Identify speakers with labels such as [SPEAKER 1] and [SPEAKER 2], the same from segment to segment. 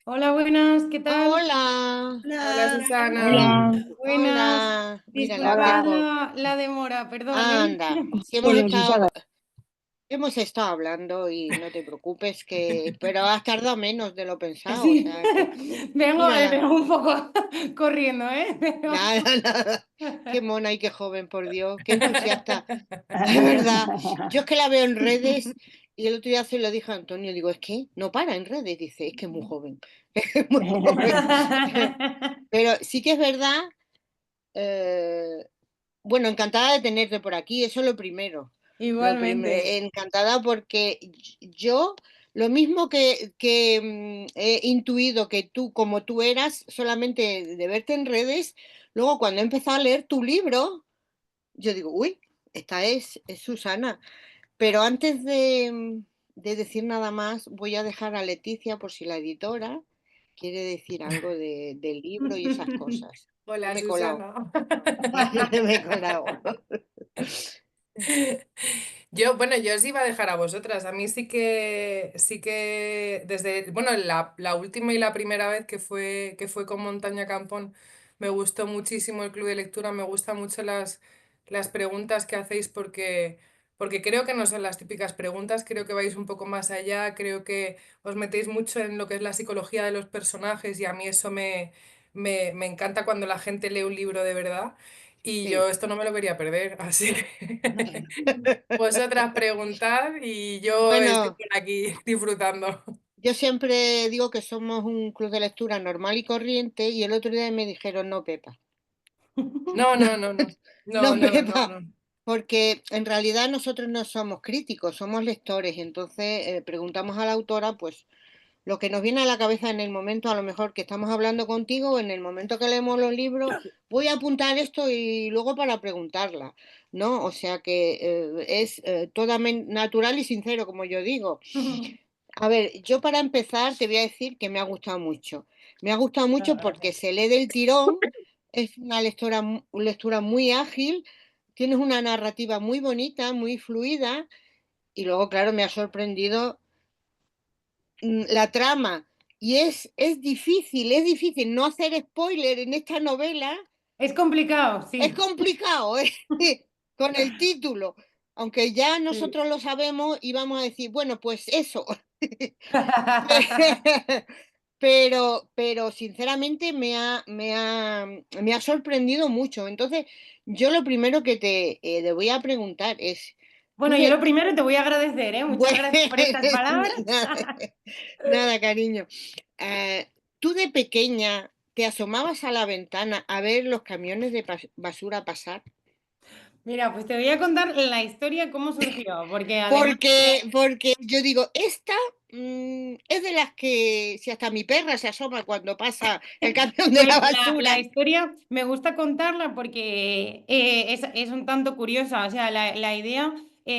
[SPEAKER 1] Hola, buenas, ¿qué tal?
[SPEAKER 2] Hola,
[SPEAKER 1] Hola,
[SPEAKER 3] Hola,
[SPEAKER 1] Susana.
[SPEAKER 3] hola,
[SPEAKER 1] Buenas.
[SPEAKER 2] hola, mírala, qué
[SPEAKER 1] Disculpad
[SPEAKER 3] hola.
[SPEAKER 2] joven.
[SPEAKER 1] la demora, perdón, ¿eh?
[SPEAKER 2] Anda, si
[SPEAKER 3] Hola, Susana.
[SPEAKER 2] hemos estado hablando y no te preocupes pero has tardado menos de lo pensado, o
[SPEAKER 1] Sí,
[SPEAKER 2] sea que, mírala,
[SPEAKER 1] vengo un poco corriendo, ¿eh?
[SPEAKER 2] nada, nada, qué mona y qué joven, por Dios, qué entusiasta, de verdad. Yo es que la veo en redes y el otro día se lo dije a Antonio, digo, es que no para en redes, dice, es que es muy joven, es muy joven. Pero sí que es verdad. eh, Bueno, encantada de tenerte por aquí, eso es lo primero.
[SPEAKER 1] Igualmente.
[SPEAKER 2] Encantada porque yo, lo mismo que he intuido que tú, como tú eras, solamente de verte en redes, luego cuando he empezado a leer tu libro, yo digo, uy, esta es Susana. Pero antes de decir nada más, voy a dejar a Leticia por si la editora quiere decir algo del libro y esas cosas. Que
[SPEAKER 3] Hola,
[SPEAKER 2] me he colado,
[SPEAKER 3] Susana.
[SPEAKER 2] me he colado.
[SPEAKER 3] Yo os iba a dejar a vosotras. A mí sí que desde, bueno, la última y la primera vez que fue con Montaña Campón, me gustó muchísimo el club de lectura, me gustan mucho las preguntas que hacéis porque creo que no son las típicas preguntas, creo que vais un poco más allá, creo que os metéis mucho en lo que es la psicología de los personajes y a mí eso me encanta cuando la gente lee un libro de verdad. Y yo
[SPEAKER 2] Sí.
[SPEAKER 3] esto no me lo quería perder, así que vosotras preguntad y yo estoy
[SPEAKER 2] Bueno,
[SPEAKER 3] por aquí disfrutando.
[SPEAKER 2] yo siempre digo que somos un club de lectura normal y corriente y el otro día me dijeron, no, Pepa,
[SPEAKER 3] No, no, no, no. No,
[SPEAKER 2] no,
[SPEAKER 3] no, no,
[SPEAKER 2] Pepa,
[SPEAKER 3] no.
[SPEAKER 2] porque en realidad nosotros no somos críticos, somos lectores, entonces preguntamos a la autora, pues lo que nos viene a la cabeza en el momento, a lo mejor que estamos hablando contigo, en el momento que leemos los libros, voy a apuntar esto y luego para preguntarla, ¿no? O sea que es totalmente natural y sincero, como yo digo. A ver, yo para empezar te voy a decir que me ha gustado mucho. Me ha gustado mucho porque
[SPEAKER 1] Gracias.
[SPEAKER 2] se lee del tirón, es una lectura muy ágil, tienes una narrativa muy bonita, muy fluida, y luego, claro, me ha sorprendido la trama. Y es difícil no hacer spoiler en esta novela.
[SPEAKER 1] Es complicado,
[SPEAKER 2] Es
[SPEAKER 1] sí.
[SPEAKER 2] complicado, ¿eh? Con el título. Aunque ya
[SPEAKER 1] Sí.
[SPEAKER 2] nosotros lo sabemos y vamos a decir, bueno, pues eso. Pero sinceramente me ha sorprendido mucho. Entonces, yo lo primero que te voy a preguntar es, tú
[SPEAKER 1] Bueno, yo lo
[SPEAKER 2] de...
[SPEAKER 1] primero te voy a agradecer, ¿eh? Muchas
[SPEAKER 2] Bueno,
[SPEAKER 1] gracias por estas palabras.
[SPEAKER 2] nada, nada, cariño. ¿Tú de pequeña te asomabas a la ventana a ver los camiones de basura pasar?
[SPEAKER 1] Mira, pues te voy a contar la historia cómo surgió, porque además
[SPEAKER 2] Porque yo digo, esta es de las que, si hasta mi perra se asoma cuando pasa el camión de
[SPEAKER 1] pues
[SPEAKER 2] la
[SPEAKER 1] la
[SPEAKER 2] basura.
[SPEAKER 1] historia me gusta contarla porque es un tanto curiosa. O sea, la idea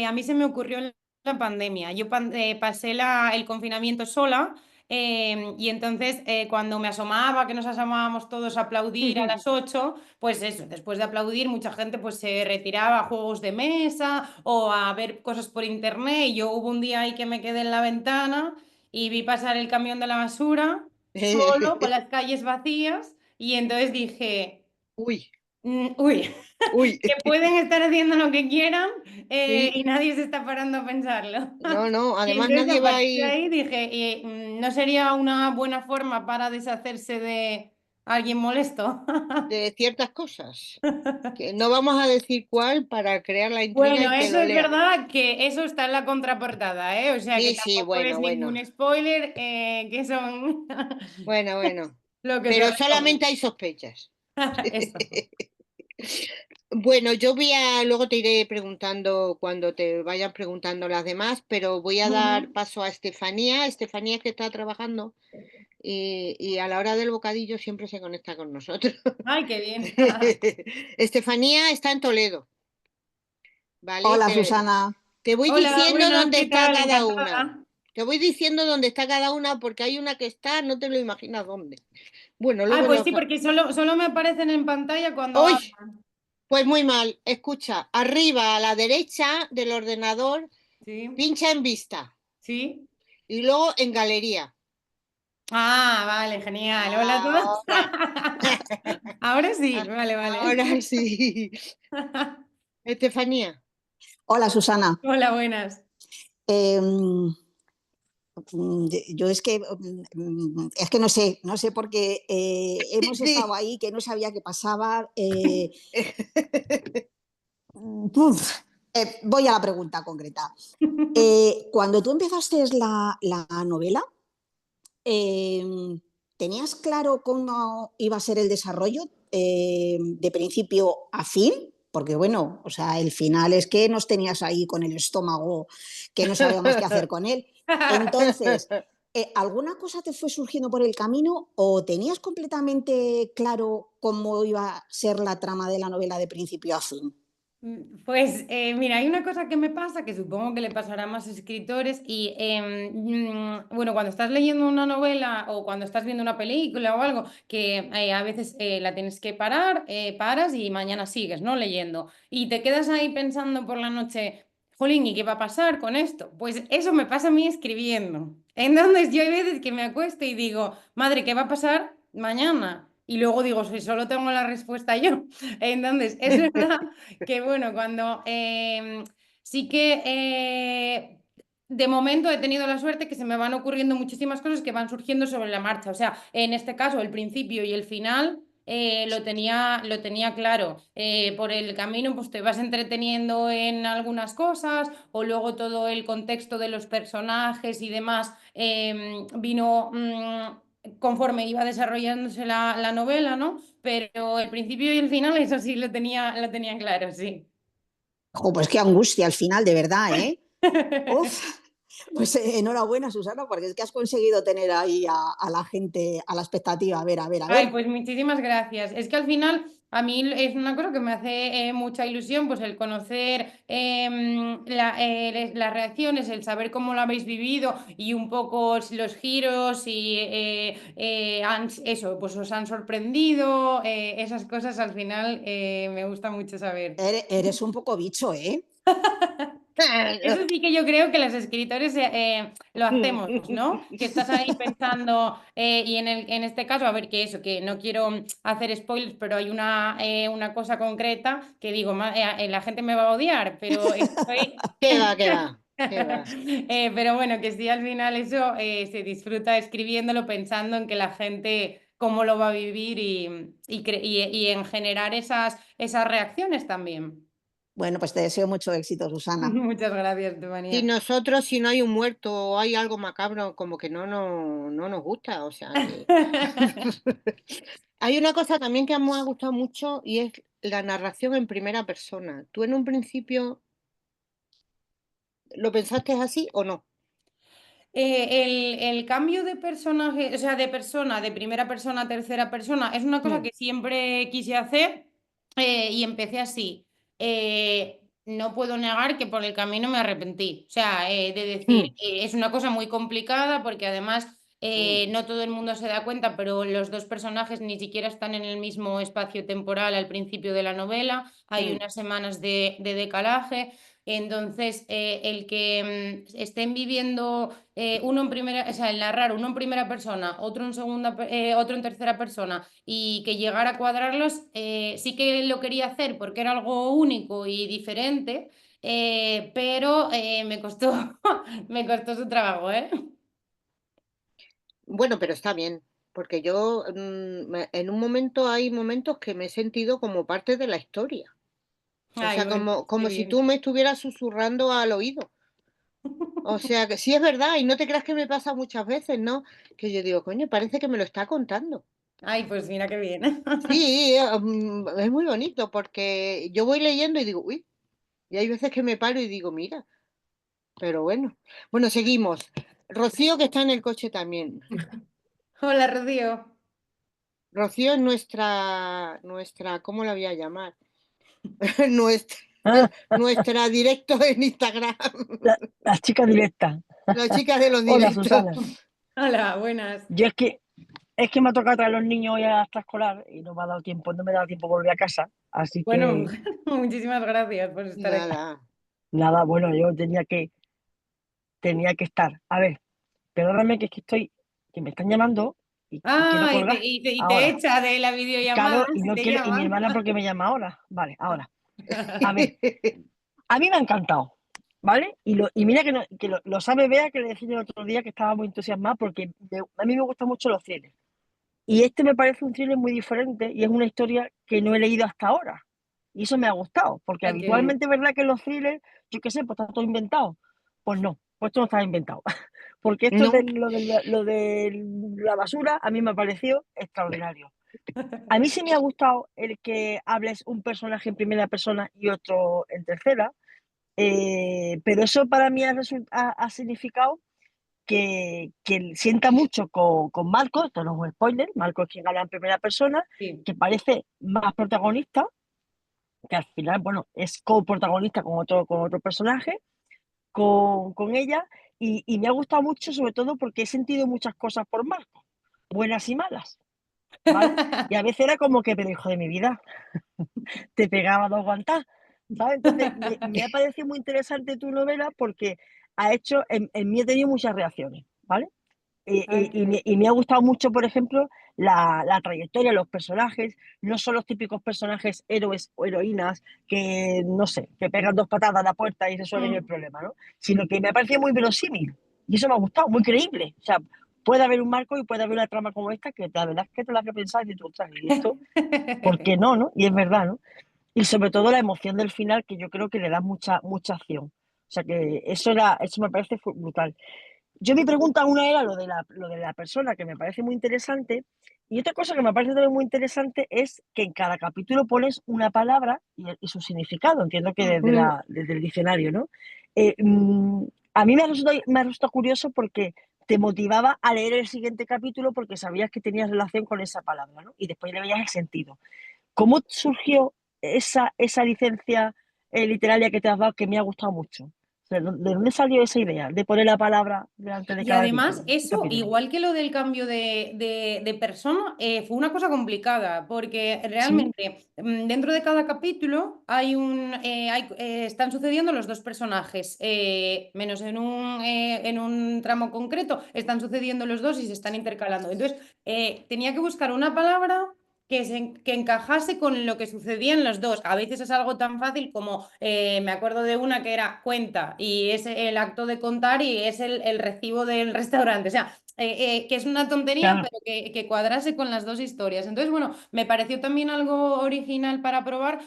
[SPEAKER 1] a mí se me ocurrió en la pandemia. Yo pasé el confinamiento sola y entonces cuando me asomaba, que nos asomábamos todos a aplaudir a las 8 pues eso, después de aplaudir mucha gente pues se retiraba a juegos de mesa o a ver cosas por internet. Y yo hubo un día ahí que me quedé en la ventana y vi pasar el camión de la basura solo, con las calles vacías, y entonces dije,
[SPEAKER 2] Uy,
[SPEAKER 1] uy,
[SPEAKER 2] uy,
[SPEAKER 1] que pueden estar haciendo lo que quieran
[SPEAKER 2] sí,
[SPEAKER 1] y nadie se está parando a pensarlo.
[SPEAKER 2] no, no,
[SPEAKER 1] Y
[SPEAKER 2] además
[SPEAKER 1] entonces
[SPEAKER 2] nadie
[SPEAKER 1] a
[SPEAKER 2] va
[SPEAKER 1] partir de
[SPEAKER 2] ahí
[SPEAKER 1] ahí dije, ¿no sería una buena forma para deshacerse de alguien molesto?
[SPEAKER 2] de ciertas cosas, que no vamos a decir cuál para crear la intriga
[SPEAKER 1] Bueno,
[SPEAKER 2] y que
[SPEAKER 1] eso
[SPEAKER 2] lo
[SPEAKER 1] es
[SPEAKER 2] lea.
[SPEAKER 1] verdad que eso está en la contraportada, ¿eh? O sea que
[SPEAKER 2] Sí, sí,
[SPEAKER 1] tampoco es
[SPEAKER 2] bueno,
[SPEAKER 1] ningún
[SPEAKER 2] bueno,
[SPEAKER 1] spoiler, que son
[SPEAKER 2] bueno,
[SPEAKER 1] lo que se
[SPEAKER 2] pero
[SPEAKER 1] recoge.
[SPEAKER 2] solamente hay sospechas.
[SPEAKER 1] Eso.
[SPEAKER 2] Bueno, yo luego te iré preguntando cuando te vayan preguntando las demás, pero voy a dar
[SPEAKER 1] Ujú.
[SPEAKER 2] paso a Estefanía. Estefanía es que está trabajando y a la hora del bocadillo siempre se conecta con nosotros.
[SPEAKER 1] Ay, qué bien.
[SPEAKER 2] Estefanía está en Toledo, ¿vale?
[SPEAKER 3] Hola, Susana.
[SPEAKER 2] Te voy
[SPEAKER 1] Hola,
[SPEAKER 2] diciendo
[SPEAKER 1] buenas,
[SPEAKER 2] dónde
[SPEAKER 1] ¿qué
[SPEAKER 2] está
[SPEAKER 1] tal?
[SPEAKER 2] cada una.
[SPEAKER 1] Encantada.
[SPEAKER 2] Te voy diciendo dónde está cada una porque hay una que está, no te lo imaginas dónde. Bueno,
[SPEAKER 1] Ah,
[SPEAKER 2] luego
[SPEAKER 1] pues
[SPEAKER 2] lo...
[SPEAKER 1] sí, porque solo me aparecen en pantalla cuando
[SPEAKER 2] ¡Uy!
[SPEAKER 1] hablan.
[SPEAKER 2] Pues muy mal. Escucha, arriba a la derecha del ordenador,
[SPEAKER 1] Sí,
[SPEAKER 2] pincha en vista
[SPEAKER 1] sí,
[SPEAKER 2] y luego en galería.
[SPEAKER 1] Ah, vale, genial. Hola a todos.
[SPEAKER 2] Ahora,
[SPEAKER 1] Ahora sí, vale, vale.
[SPEAKER 2] ahora sí. Estefanía.
[SPEAKER 4] Hola, Susana.
[SPEAKER 1] Hola, buenas.
[SPEAKER 4] Em, yo es que no sé porque hemos estado
[SPEAKER 2] Sí.
[SPEAKER 4] ahí que no sabía qué pasaba. Puf, voy a la pregunta concreta. Cuando tú empezaste la novela, eh, ¿tenías claro cómo iba a ser el desarrollo de principio a fin? Porque bueno, o sea, el final es que nos tenías ahí con el estómago que no sabíamos qué hacer con él. Entonces, ¿alguna cosa te fue surgiendo por el camino o tenías completamente claro cómo iba a ser la trama de la novela de principio a fin?
[SPEAKER 1] Pues mira, hay una cosa que me pasa que supongo que le pasará a más escritores y bueno, cuando estás leyendo una novela o cuando estás viendo una película o algo que a veces la tienes que parar, paras y mañana sigues, ¿no? Leyendo y te quedas ahí pensando por la noche, jolín, ¿y qué va a pasar con esto? Pues eso me pasa a mí escribiendo. Entonces yo hay veces que me acuesto y digo, madre, ¿qué va a pasar mañana? Y luego digo, si solo tengo la respuesta yo. Entonces, es verdad que bueno, cuando sí que de momento he tenido la suerte que se me van ocurriendo muchísimas cosas que van surgiendo sobre la marcha. O sea, en este caso, el principio y el final lo tenía claro. Por el camino, pues te vas entreteniendo en algunas cosas, o luego todo el contexto de los personajes y demás vino conforme iba desarrollándose la novela, ¿no? Pero el principio y el final, eso sí lo tenía claro, sí.
[SPEAKER 4] Jo, pues qué angustia al final, de verdad, ¿eh? Uf, pues enhorabuena, Susana, porque es que has conseguido tener ahí a la gente a la expectativa. A ver, a ver, a
[SPEAKER 1] Ay,
[SPEAKER 4] ver.
[SPEAKER 1] pues muchísimas gracias. Es que al final a mí es una cosa que me hace mucha ilusión, pues el conocer las reacciones, el saber cómo lo habéis vivido y un poco los giros y eso, pues os han sorprendido, esas cosas al final me gusta mucho saber.
[SPEAKER 4] Eres un poco bicho, ¿eh?
[SPEAKER 1] Eso sí que yo creo que los escritores lo hacemos, ¿no? Que estás ahí pensando, y en este caso, a ver, que eso, que no quiero hacer spoilers, pero hay una cosa concreta que digo, la gente me va a odiar, pero estoy...
[SPEAKER 2] ¿Qué va, qué va, qué va?
[SPEAKER 1] Pero bueno, que sí, al final eso se disfruta escribiéndolo pensando en que la gente cómo lo va a vivir y en generar esas reacciones también.
[SPEAKER 4] Bueno, pues te deseo mucho éxito, Susana.
[SPEAKER 1] Muchas gracias,
[SPEAKER 2] Si
[SPEAKER 1] Estefanía.
[SPEAKER 2] nosotros, si no hay un muerto o hay algo macabro, como que no nos gusta, o sea que... Hay una cosa también que me ha gustado mucho y es la narración en primera persona. ¿Tú en un principio lo pensaste así o no?
[SPEAKER 1] El cambio de personaje, o sea, de persona, de primera persona a tercera persona, es una cosa
[SPEAKER 2] Mm,
[SPEAKER 1] que siempre quise hacer y empecé así. No puedo negar que por el camino me arrepentí. O sea, de decir,
[SPEAKER 2] mm,
[SPEAKER 1] es una cosa muy complicada porque además
[SPEAKER 2] mm,
[SPEAKER 1] no todo el mundo se da cuenta, pero los dos personajes ni siquiera están en el mismo espacio temporal al principio de la novela. Hay
[SPEAKER 2] mm.
[SPEAKER 1] unas semanas de decalaje. Entonces, el que estén viviendo uno en primera, o sea, el narrar uno en primera persona, otro en segunda, otro en tercera persona y que llegara a cuadrarlos, sí que lo quería hacer porque era algo único y diferente, pero me costó, me costó su trabajo, ¿eh?
[SPEAKER 2] Bueno, pero está bien, porque yo en un momento hay momentos que me he sentido como parte de la historia. O
[SPEAKER 1] Ay,
[SPEAKER 2] sea,
[SPEAKER 1] bueno, qué
[SPEAKER 2] como si tú
[SPEAKER 1] bien.
[SPEAKER 2] me estuvieras susurrando al oído. O sea, que sí es verdad, y no te creas que me pasa muchas veces, ¿no? Que yo digo, coño, parece que me lo está contando.
[SPEAKER 1] Ay, pues mira qué bien.
[SPEAKER 2] Sí, es muy bonito porque yo voy leyendo y digo, uy, y hay veces que me paro y digo, mira, pero bueno. Bueno, seguimos. Rocío que está en el coche también.
[SPEAKER 1] Hola, Rocío.
[SPEAKER 2] Rocío es nuestra, ¿cómo la voy a llamar? Nuestra,
[SPEAKER 5] Ah,
[SPEAKER 2] nuestra directo en Instagram.
[SPEAKER 5] la chica directa.
[SPEAKER 2] La chica de los
[SPEAKER 5] Hola,
[SPEAKER 2] directos.
[SPEAKER 5] Susana.
[SPEAKER 1] Hola, buenas.
[SPEAKER 5] Yo es que me ha tocado traer a los niños hoy a la extraescolar y no me ha dado tiempo, no me ha dado tiempo de volver a casa. Así
[SPEAKER 1] Bueno,
[SPEAKER 5] que
[SPEAKER 1] muchísimas gracias por estar aquí.
[SPEAKER 2] Nada.
[SPEAKER 5] nada, bueno, yo tenía que estar. A ver, perdóname que es que estoy que me están llamando y quiero
[SPEAKER 1] Ah,
[SPEAKER 5] colgar
[SPEAKER 1] y te
[SPEAKER 5] ahora.
[SPEAKER 1] echa de la videollamada
[SPEAKER 5] Claro, y
[SPEAKER 1] si
[SPEAKER 5] no
[SPEAKER 1] te
[SPEAKER 5] quiere, y mi
[SPEAKER 1] llaman.
[SPEAKER 5] hermana porque me llama ahora. Vale, ahora. A ver, a mí me ha encantado, ¿vale? Y mira que lo sabe Bea, que le decía el otro día que estaba muy entusiasmada porque a mí me gustan mucho los thrillers. Y este me parece un thriller muy diferente y es una historia que no he leído hasta ahora. Y eso me ha gustado, porque
[SPEAKER 1] Ay, qué bien.
[SPEAKER 5] habitualmente es verdad que los thrillers, yo qué sé, pues está todo inventado. Pues no, pues esto no está inventado. Porque esto de
[SPEAKER 2] No,
[SPEAKER 5] lo de la basura a mí me ha parecido extraordinario. A mí sí me ha gustado el que hables un personaje en primera persona y otro en tercera, pero eso para mí ha significado que sienta mucho con Marcos, esto no es un spoiler, Marcos es quien habla en primera persona,
[SPEAKER 1] Sí.
[SPEAKER 5] que parece más protagonista, que al final, bueno, es coprotagonista con otro personaje, con ella, y me ha gustado mucho sobre todo porque he sentido muchas cosas por Marcos, buenas y malas, ¿vale? Y a veces era como que, pero hijo de mi vida, te pegaba dos guantas, ¿sabes? Entonces, me ha parecido muy interesante tu novela porque en mí he tenido muchas reacciones, ¿vale?
[SPEAKER 1] Ay, qué bien.
[SPEAKER 5] Y me ha gustado mucho, por ejemplo, la trayectoria, los personajes, no son los típicos personajes héroes o heroínas que, no sé, que pegan dos patadas a la puerta y resuelven el
[SPEAKER 1] Mm.
[SPEAKER 5] problema, ¿no? Sino que me ha parecido muy verosímil. Y eso me ha gustado, muy creíble. O sea, puede haber un marco y puede haber una trama como esta que la verdad es que te la has que pensar y dices, "Ostras, ¿y esto por qué no, no?". Y es verdad, ¿no? Y sobre todo la emoción del final, que yo creo que le da mucha acción. O sea que eso me parece brutal. Yo mi pregunta una era lo de la persona, que me parece muy interesante, y otra cosa que me parece también muy interesante es que en cada capítulo pones una palabra y su significado, entiendo que
[SPEAKER 2] ujú.
[SPEAKER 5] desde el diccionario, ¿no? Eh, mm, a mí me ha resultado curioso porque te motivaba a leer el siguiente capítulo porque sabías que tenías relación con esa palabra, ¿no? Y después le veías el sentido. ¿Cómo surgió esa licencia literaria que te has dado que me ha gustado mucho? O sea, ¿de dónde salió esa idea de poner la palabra delante de
[SPEAKER 1] Y
[SPEAKER 5] cada
[SPEAKER 1] además,
[SPEAKER 5] título,
[SPEAKER 1] eso,
[SPEAKER 5] capítulo?
[SPEAKER 1] igual que lo del cambio de persona, fue una cosa complicada, porque
[SPEAKER 5] Sí,
[SPEAKER 1] realmente dentro de cada capítulo están sucediendo los dos personajes, menos en un tramo concreto, están sucediendo los dos y se están intercalando. Entonces, tenía que buscar una palabra que encajase con lo que sucedía en los dos. A veces es algo tan fácil como, me acuerdo de una que era cuenta y es el acto de contar y es el recibo del restaurante. O sea, que es una tontería,
[SPEAKER 5] claro.
[SPEAKER 1] pero que cuadrase con las dos historias. Entonces, bueno, me pareció también algo original para probar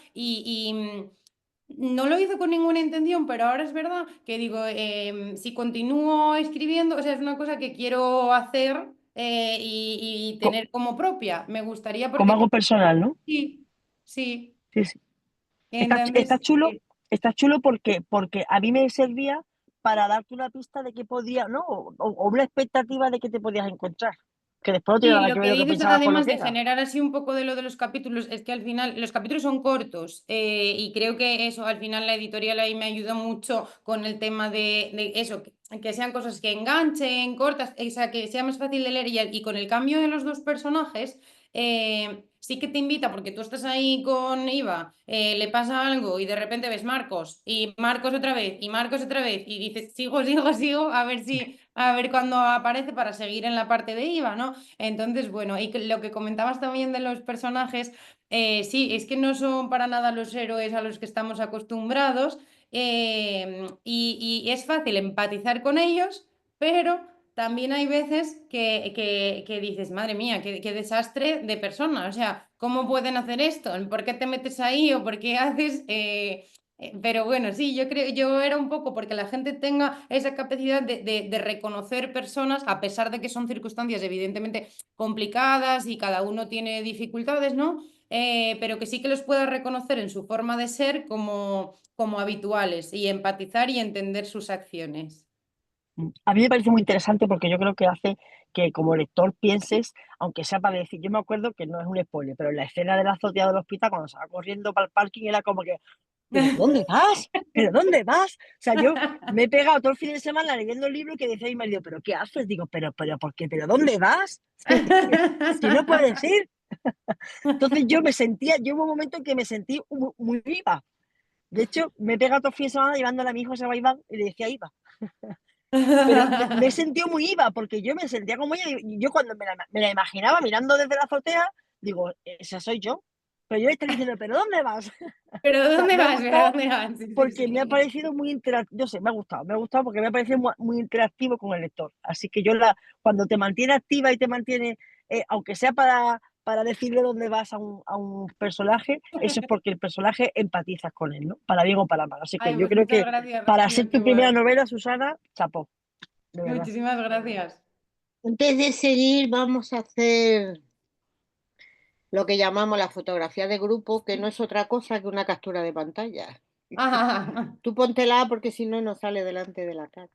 [SPEAKER 1] no lo hice con ninguna intención, pero ahora es verdad que digo, si continúo escribiendo, o sea, es una cosa que quiero hacer y
[SPEAKER 5] Co-
[SPEAKER 1] tener como propia. Me gustaría
[SPEAKER 5] Como
[SPEAKER 1] porque
[SPEAKER 5] algo personal, ¿no?
[SPEAKER 1] sí, sí.
[SPEAKER 5] Sí, sí.
[SPEAKER 1] Entonces,
[SPEAKER 5] Está chulo porque a mí me servía para darte una pista de qué podía, ¿no? O una expectativa de qué te podías encontrar. Que después no tiene
[SPEAKER 1] sí,
[SPEAKER 5] nada
[SPEAKER 1] lo
[SPEAKER 5] que ver
[SPEAKER 1] que
[SPEAKER 5] lo que
[SPEAKER 1] dices
[SPEAKER 5] pensabas con lo
[SPEAKER 1] además
[SPEAKER 5] que
[SPEAKER 1] de
[SPEAKER 5] era.
[SPEAKER 1] generar así un poco de lo de los capítulos, es que al final los capítulos son cortos y creo que eso al final la editorial ahí me ayudó mucho con el tema de eso, que sean cosas que enganchen, cortas, o sea, que sea más fácil de leer y con el cambio de los dos personajes. Sí que te invita porque tú estás ahí con Iva, le pasa algo y de repente ves Marcos y Marcos otra vez y Marcos otra vez y dices sigo a ver cuándo aparece para seguir en la parte de Iva, ¿no? Entonces, bueno, lo que comentabas también de los personajes, sí, es que no son para nada los héroes a los que estamos acostumbrados y es fácil empatizar con ellos, pero también hay veces que dices, madre mía, qué desastre de persona, o sea, ¿cómo pueden hacer esto? ¿Por qué te metes ahí o por qué haces? Pero bueno, sí, yo era un poco porque la gente tenga esa capacidad de reconocer personas, a pesar de que son circunstancias evidentemente complicadas y cada uno tiene dificultades, ¿no? Pero que sí que los pueda reconocer en su forma de ser como habituales y empatizar y entender sus acciones.
[SPEAKER 5] A mí me parece muy interesante porque yo creo que hace que como lector pienses, aunque sea para decir, yo me acuerdo que no es un spoiler, pero en la escena de la azotea del hospital, cuando se va corriendo para el parking, era como que, ¿pero dónde vas? ¿Pero dónde vas? O sea, yo me he pegado todo el fin de semana leyendo el libro que decía mi marido, ¿pero qué haces? Digo, ¿pero por qué? ¿Pero dónde vas? Si no puedes ir. Entonces yo hubo un momento en que me sentí muy viva. De hecho, me he pegado todo el fin de semana llevándole a mi hijo a Sebaibán y le decía, Iba. Pero me he sentido muy IVA, porque yo me sentía como ella, y yo cuando me la imaginaba mirando desde la azotea, digo, esa soy yo. Pero yo le estaba diciendo, ¿pero dónde vas?
[SPEAKER 1] ¿Pero
[SPEAKER 5] O sea,
[SPEAKER 1] dónde
[SPEAKER 5] me ha
[SPEAKER 1] vas? ¿Pero
[SPEAKER 5] gustado
[SPEAKER 1] dónde vas? Sí, sí,
[SPEAKER 5] porque me ha
[SPEAKER 1] sí.
[SPEAKER 5] parecido muy interactivo, no sé, me ha gustado porque me ha parecido muy interactivo con el lector. Así que cuando te mantiene activa y te mantiene, aunque sea para decirle dónde vas a un personaje, eso es porque el personaje empatizas con él, ¿no? Para bien o para mal. Así que
[SPEAKER 1] Ay,
[SPEAKER 5] yo
[SPEAKER 1] pues
[SPEAKER 5] creo
[SPEAKER 1] muchas
[SPEAKER 5] que
[SPEAKER 1] gracias,
[SPEAKER 5] para
[SPEAKER 1] Rocío,
[SPEAKER 5] ser
[SPEAKER 1] qué
[SPEAKER 5] tu primera
[SPEAKER 1] guay.
[SPEAKER 5] novela, Susana, chapó, de verdad.
[SPEAKER 1] Muchísimas gracias.
[SPEAKER 2] Antes de seguir, vamos a hacer lo que llamamos la fotografía de grupo, que no es otra cosa que una captura de pantalla. Tú póntela porque si no, no sale delante de la cara.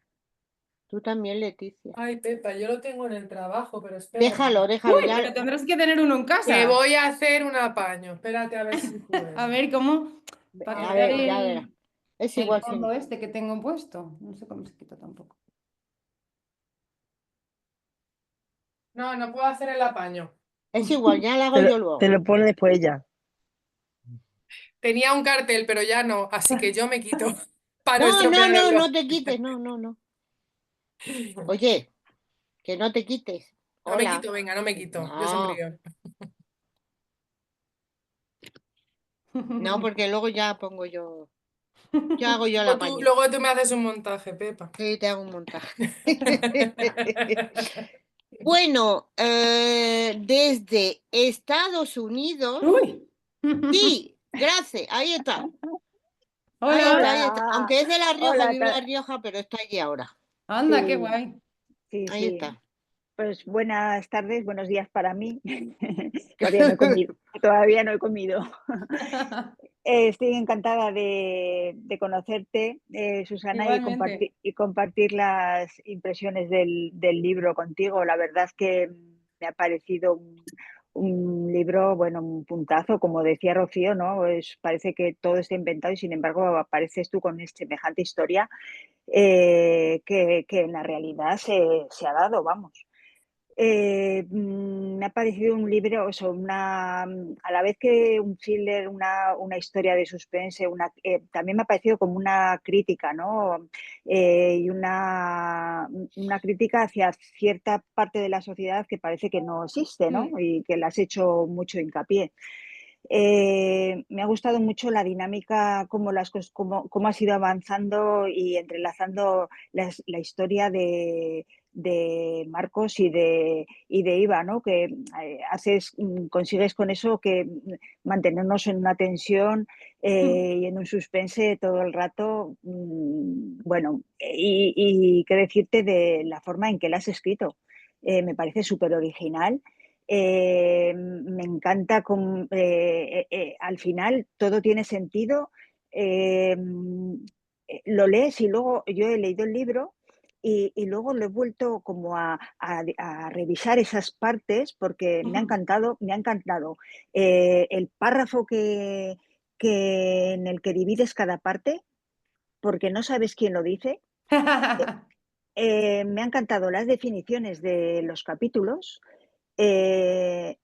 [SPEAKER 2] Tú también, Leticia.
[SPEAKER 3] Ay, Pepa, yo lo tengo en el trabajo, pero espérate.
[SPEAKER 2] Déjalo, déjalo.
[SPEAKER 1] Uy, pero
[SPEAKER 2] Ya,
[SPEAKER 1] tendrás que tener uno en
[SPEAKER 3] Que
[SPEAKER 1] casa.
[SPEAKER 3] voy a hacer un apaño. Espérate a ver si
[SPEAKER 1] A
[SPEAKER 3] puedo.
[SPEAKER 1] ver, ¿cómo? Para
[SPEAKER 2] a
[SPEAKER 1] quitar
[SPEAKER 2] ver, ya verás. Es
[SPEAKER 1] el
[SPEAKER 2] igual si
[SPEAKER 1] fondo este que tengo puesto. No sé cómo se quita tampoco.
[SPEAKER 3] No, no puedo hacer el apaño.
[SPEAKER 2] es igual, ya la hago
[SPEAKER 5] Te lo,
[SPEAKER 2] yo
[SPEAKER 5] te
[SPEAKER 2] luego.
[SPEAKER 5] lo pone después ella.
[SPEAKER 3] Tenía un cartel, pero ya no, así que yo me quito para no
[SPEAKER 2] No, no, no,
[SPEAKER 3] estropeároslo.
[SPEAKER 2] no te quites, no, no, no. Oye, que no te quites.
[SPEAKER 3] No me
[SPEAKER 2] Hola.
[SPEAKER 3] quito, venga, no me quito. Yo
[SPEAKER 2] No,
[SPEAKER 3] sonrío.
[SPEAKER 2] no, porque luego ya pongo yo. Yo hago yo el apaño.
[SPEAKER 3] Luego tú me haces un montaje, Pepa.
[SPEAKER 2] Sí, te hago un montaje. Bueno, desde Estados Unidos.
[SPEAKER 1] Uy.
[SPEAKER 2] Sí, gracias, ahí está. Ahí está,
[SPEAKER 1] Hola.
[SPEAKER 2] ahí está.
[SPEAKER 5] Hola,
[SPEAKER 2] Aunque es de La Rioja,
[SPEAKER 5] hola,
[SPEAKER 2] vive en La Rioja, pero está allí ahora.
[SPEAKER 1] Anda, qué
[SPEAKER 5] sí,
[SPEAKER 1] guay.
[SPEAKER 5] sí,
[SPEAKER 2] Ahí
[SPEAKER 5] sí.
[SPEAKER 2] está.
[SPEAKER 5] Pues buenas tardes, buenos días para mí. Todavía no he comido, todavía no he comido. Estoy encantada de conocerte, Susana,
[SPEAKER 1] Igualmente.
[SPEAKER 5] y compartir las impresiones del libro contigo. La verdad es que me ha parecido un libro, bueno, un puntazo, como decía Rocío, ¿no? Parece que todo está inventado y sin embargo apareces tú con semejante historia que en la realidad se ha dado, vamos. Me ha parecido un libro, o sea, a la vez que un thriller, una historia de suspense, también me ha parecido como una crítica, ¿no? Y una crítica hacia cierta parte de la sociedad que parece que no existe, ¿no?
[SPEAKER 1] Mm.
[SPEAKER 5] Y que le has hecho mucho hincapié. Me ha gustado mucho la dinámica, cómo has ido avanzando y entrelazando la historia de Marcos y de Iva, ¿no? Que consigues con eso que mantenernos en una tensión y en un suspense todo el rato. Bueno, y qué decirte de la forma en que la has escrito. Me parece súper original. Me encanta al final todo tiene sentido. Eh, lo lees y luego yo he leído el libro y luego lo he vuelto como a revisar esas partes porque me ha encantado el párrafo en el que divides cada parte porque no sabes quién lo dice. Me ha encantado las definiciones de los capítulos.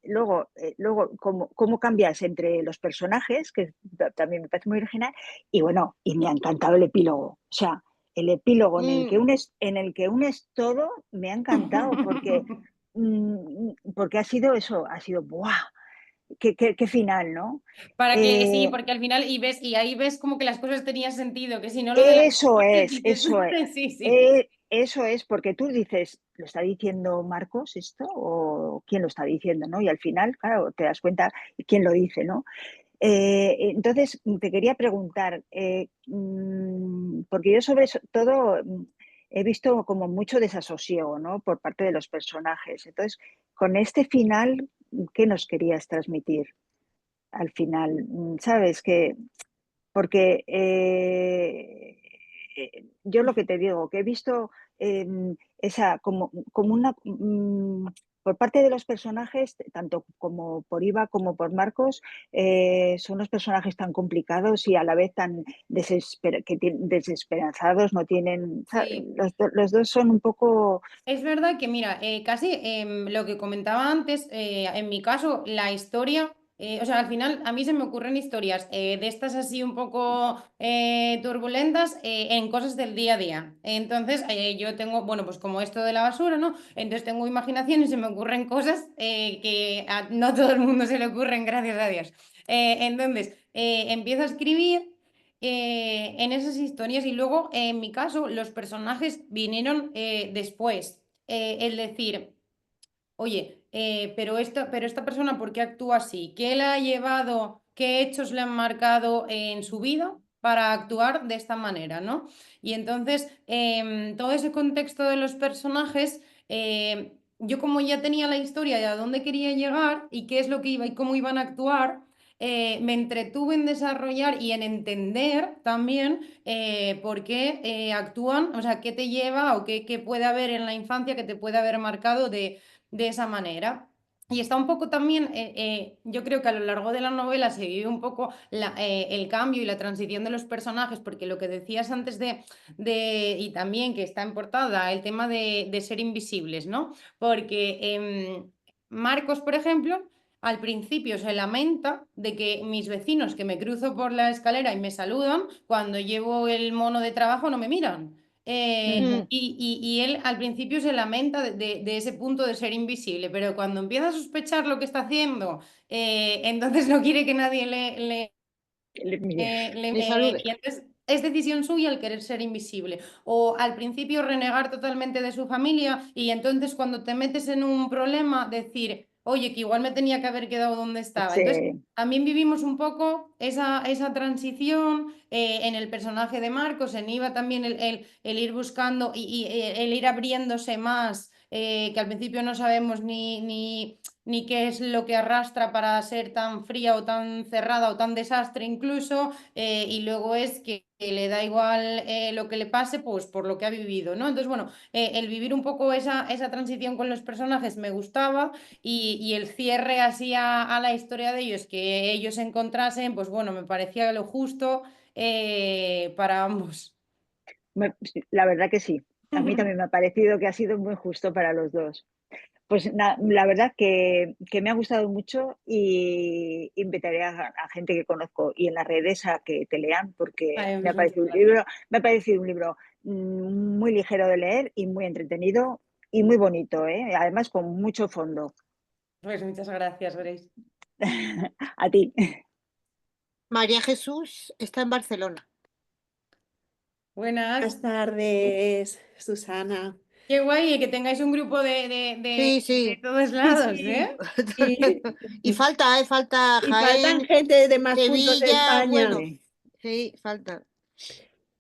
[SPEAKER 5] Luego cómo cambias entre los personajes, que también me parece muy original, y bueno, y me ha encantado el epílogo. O sea, el epílogo
[SPEAKER 2] Mm,
[SPEAKER 5] en el que unes todo, me ha encantado, porque ha sido eso, ha sido ¡buah! ¡Qué final, ¿no?
[SPEAKER 1] Para que, sí,
[SPEAKER 5] Eh,
[SPEAKER 1] porque al final, y ahí ves como que las cosas tenían sentido, que si no lo de las
[SPEAKER 5] Eso
[SPEAKER 1] partes
[SPEAKER 5] es,
[SPEAKER 1] dices,
[SPEAKER 5] eso es.
[SPEAKER 1] sí, sí.
[SPEAKER 5] Eso es, porque tú dices, ¿lo está diciendo Marcos esto? ¿O quién lo está diciendo? ¿No? Y al final, claro, te das cuenta quién lo dice, ¿no? Entonces, te quería preguntar, porque yo sobre todo he visto como mucho desasosiego, ¿no? Por parte de los personajes. Entonces, con este final, ¿qué nos querías transmitir al final? ¿Sabes? Porque yo lo que te digo, que he visto esa como una por parte de los personajes, tanto como por Iva como por Marcos, son unos personajes tan complicados y a la vez tan desesperanzados, no tienen,
[SPEAKER 1] Sí.
[SPEAKER 5] los dos son un poco,
[SPEAKER 1] Es verdad que, mira, casi lo que comentaba antes, en mi caso, la historia O sea, al final a mí se me ocurren historias de estas así un poco turbulentas en cosas del día a día. Entonces, yo tengo, bueno, pues como esto de la basura, ¿no? Entonces tengo imaginación y se me ocurren cosas que a no todo el mundo se le ocurren, gracias a Dios. Entonces, empiezo a escribir en esas historias y luego, en mi caso, los personajes vinieron después. Es decir, oye, pero esta persona, ¿por qué actúa así? ¿Qué le ha llevado, qué hechos le han marcado en su vida para actuar de esta manera, ¿no? Y entonces, todo ese contexto de los personajes, yo como ya tenía la historia de a dónde quería llegar y qué es lo que iba y cómo iban a actuar, me entretuve en desarrollar y en entender también por qué actúan, o sea, qué te lleva o qué puede haber en la infancia que te puede haber marcado de esa manera. Y está un poco también, yo creo que a lo largo de la novela se vive un poco el cambio y la transición de los personajes, porque lo que decías antes y también que está en portada, el tema de ser invisibles, ¿no? Porque Marcos, por ejemplo, al principio se lamenta de que mis vecinos que me cruzo por la escalera y me saludan, cuando llevo el mono de trabajo no me miran.
[SPEAKER 2] Ujú.
[SPEAKER 1] Y él al principio se lamenta de ese punto de ser invisible, pero cuando empieza a sospechar lo que está haciendo, entonces no quiere que nadie
[SPEAKER 5] Mira,
[SPEAKER 2] Le salude.
[SPEAKER 1] y entonces es decisión suya el querer ser invisible. O al principio renegar totalmente de su familia y entonces cuando te metes en un problema decir, oye, que igual me tenía que haber quedado donde estaba. Entonces
[SPEAKER 5] sí,
[SPEAKER 1] también vivimos un poco esa transición en el personaje de Marcos, en Iva también el ir buscando y el ir abriéndose más, que al principio no sabemos ni qué es lo que arrastra para ser tan fría o tan cerrada o tan desastre incluso, y luego es que le da igual lo que le pase, pues por lo que ha vivido, ¿no? Entonces, bueno, el vivir un poco esa transición con los personajes me gustaba y el cierre así a la historia de ellos, que ellos se encontrasen, pues bueno, me parecía lo justo para ambos.
[SPEAKER 5] la verdad que sí. A mí también me ha parecido que ha sido muy justo para los dos. Pues la verdad que me ha gustado mucho y invitaré a gente que conozco y en las redes a que te lean porque
[SPEAKER 1] Ay, pues muchas gracias.
[SPEAKER 5] me ha parecido un libro muy ligero de leer y muy entretenido y muy bonito, ¿eh? Además con mucho fondo.
[SPEAKER 1] Pues muchas gracias, Grace.
[SPEAKER 5] A ti.
[SPEAKER 2] María Jesús está en Barcelona.
[SPEAKER 1] Buenas.
[SPEAKER 6] Buenas tardes, Susana.
[SPEAKER 1] Qué guay que tengáis un grupo
[SPEAKER 2] Sí,
[SPEAKER 1] de
[SPEAKER 2] sí.
[SPEAKER 1] todos
[SPEAKER 6] Sí,
[SPEAKER 1] lados,
[SPEAKER 6] sí.
[SPEAKER 1] ¿eh?
[SPEAKER 6] Y,
[SPEAKER 2] Y falta
[SPEAKER 6] y faltan
[SPEAKER 2] Jaén,
[SPEAKER 6] gente de más puntos de
[SPEAKER 2] Sevilla,
[SPEAKER 6] España.
[SPEAKER 2] bueno,
[SPEAKER 5] Sí.
[SPEAKER 2] sí, falta.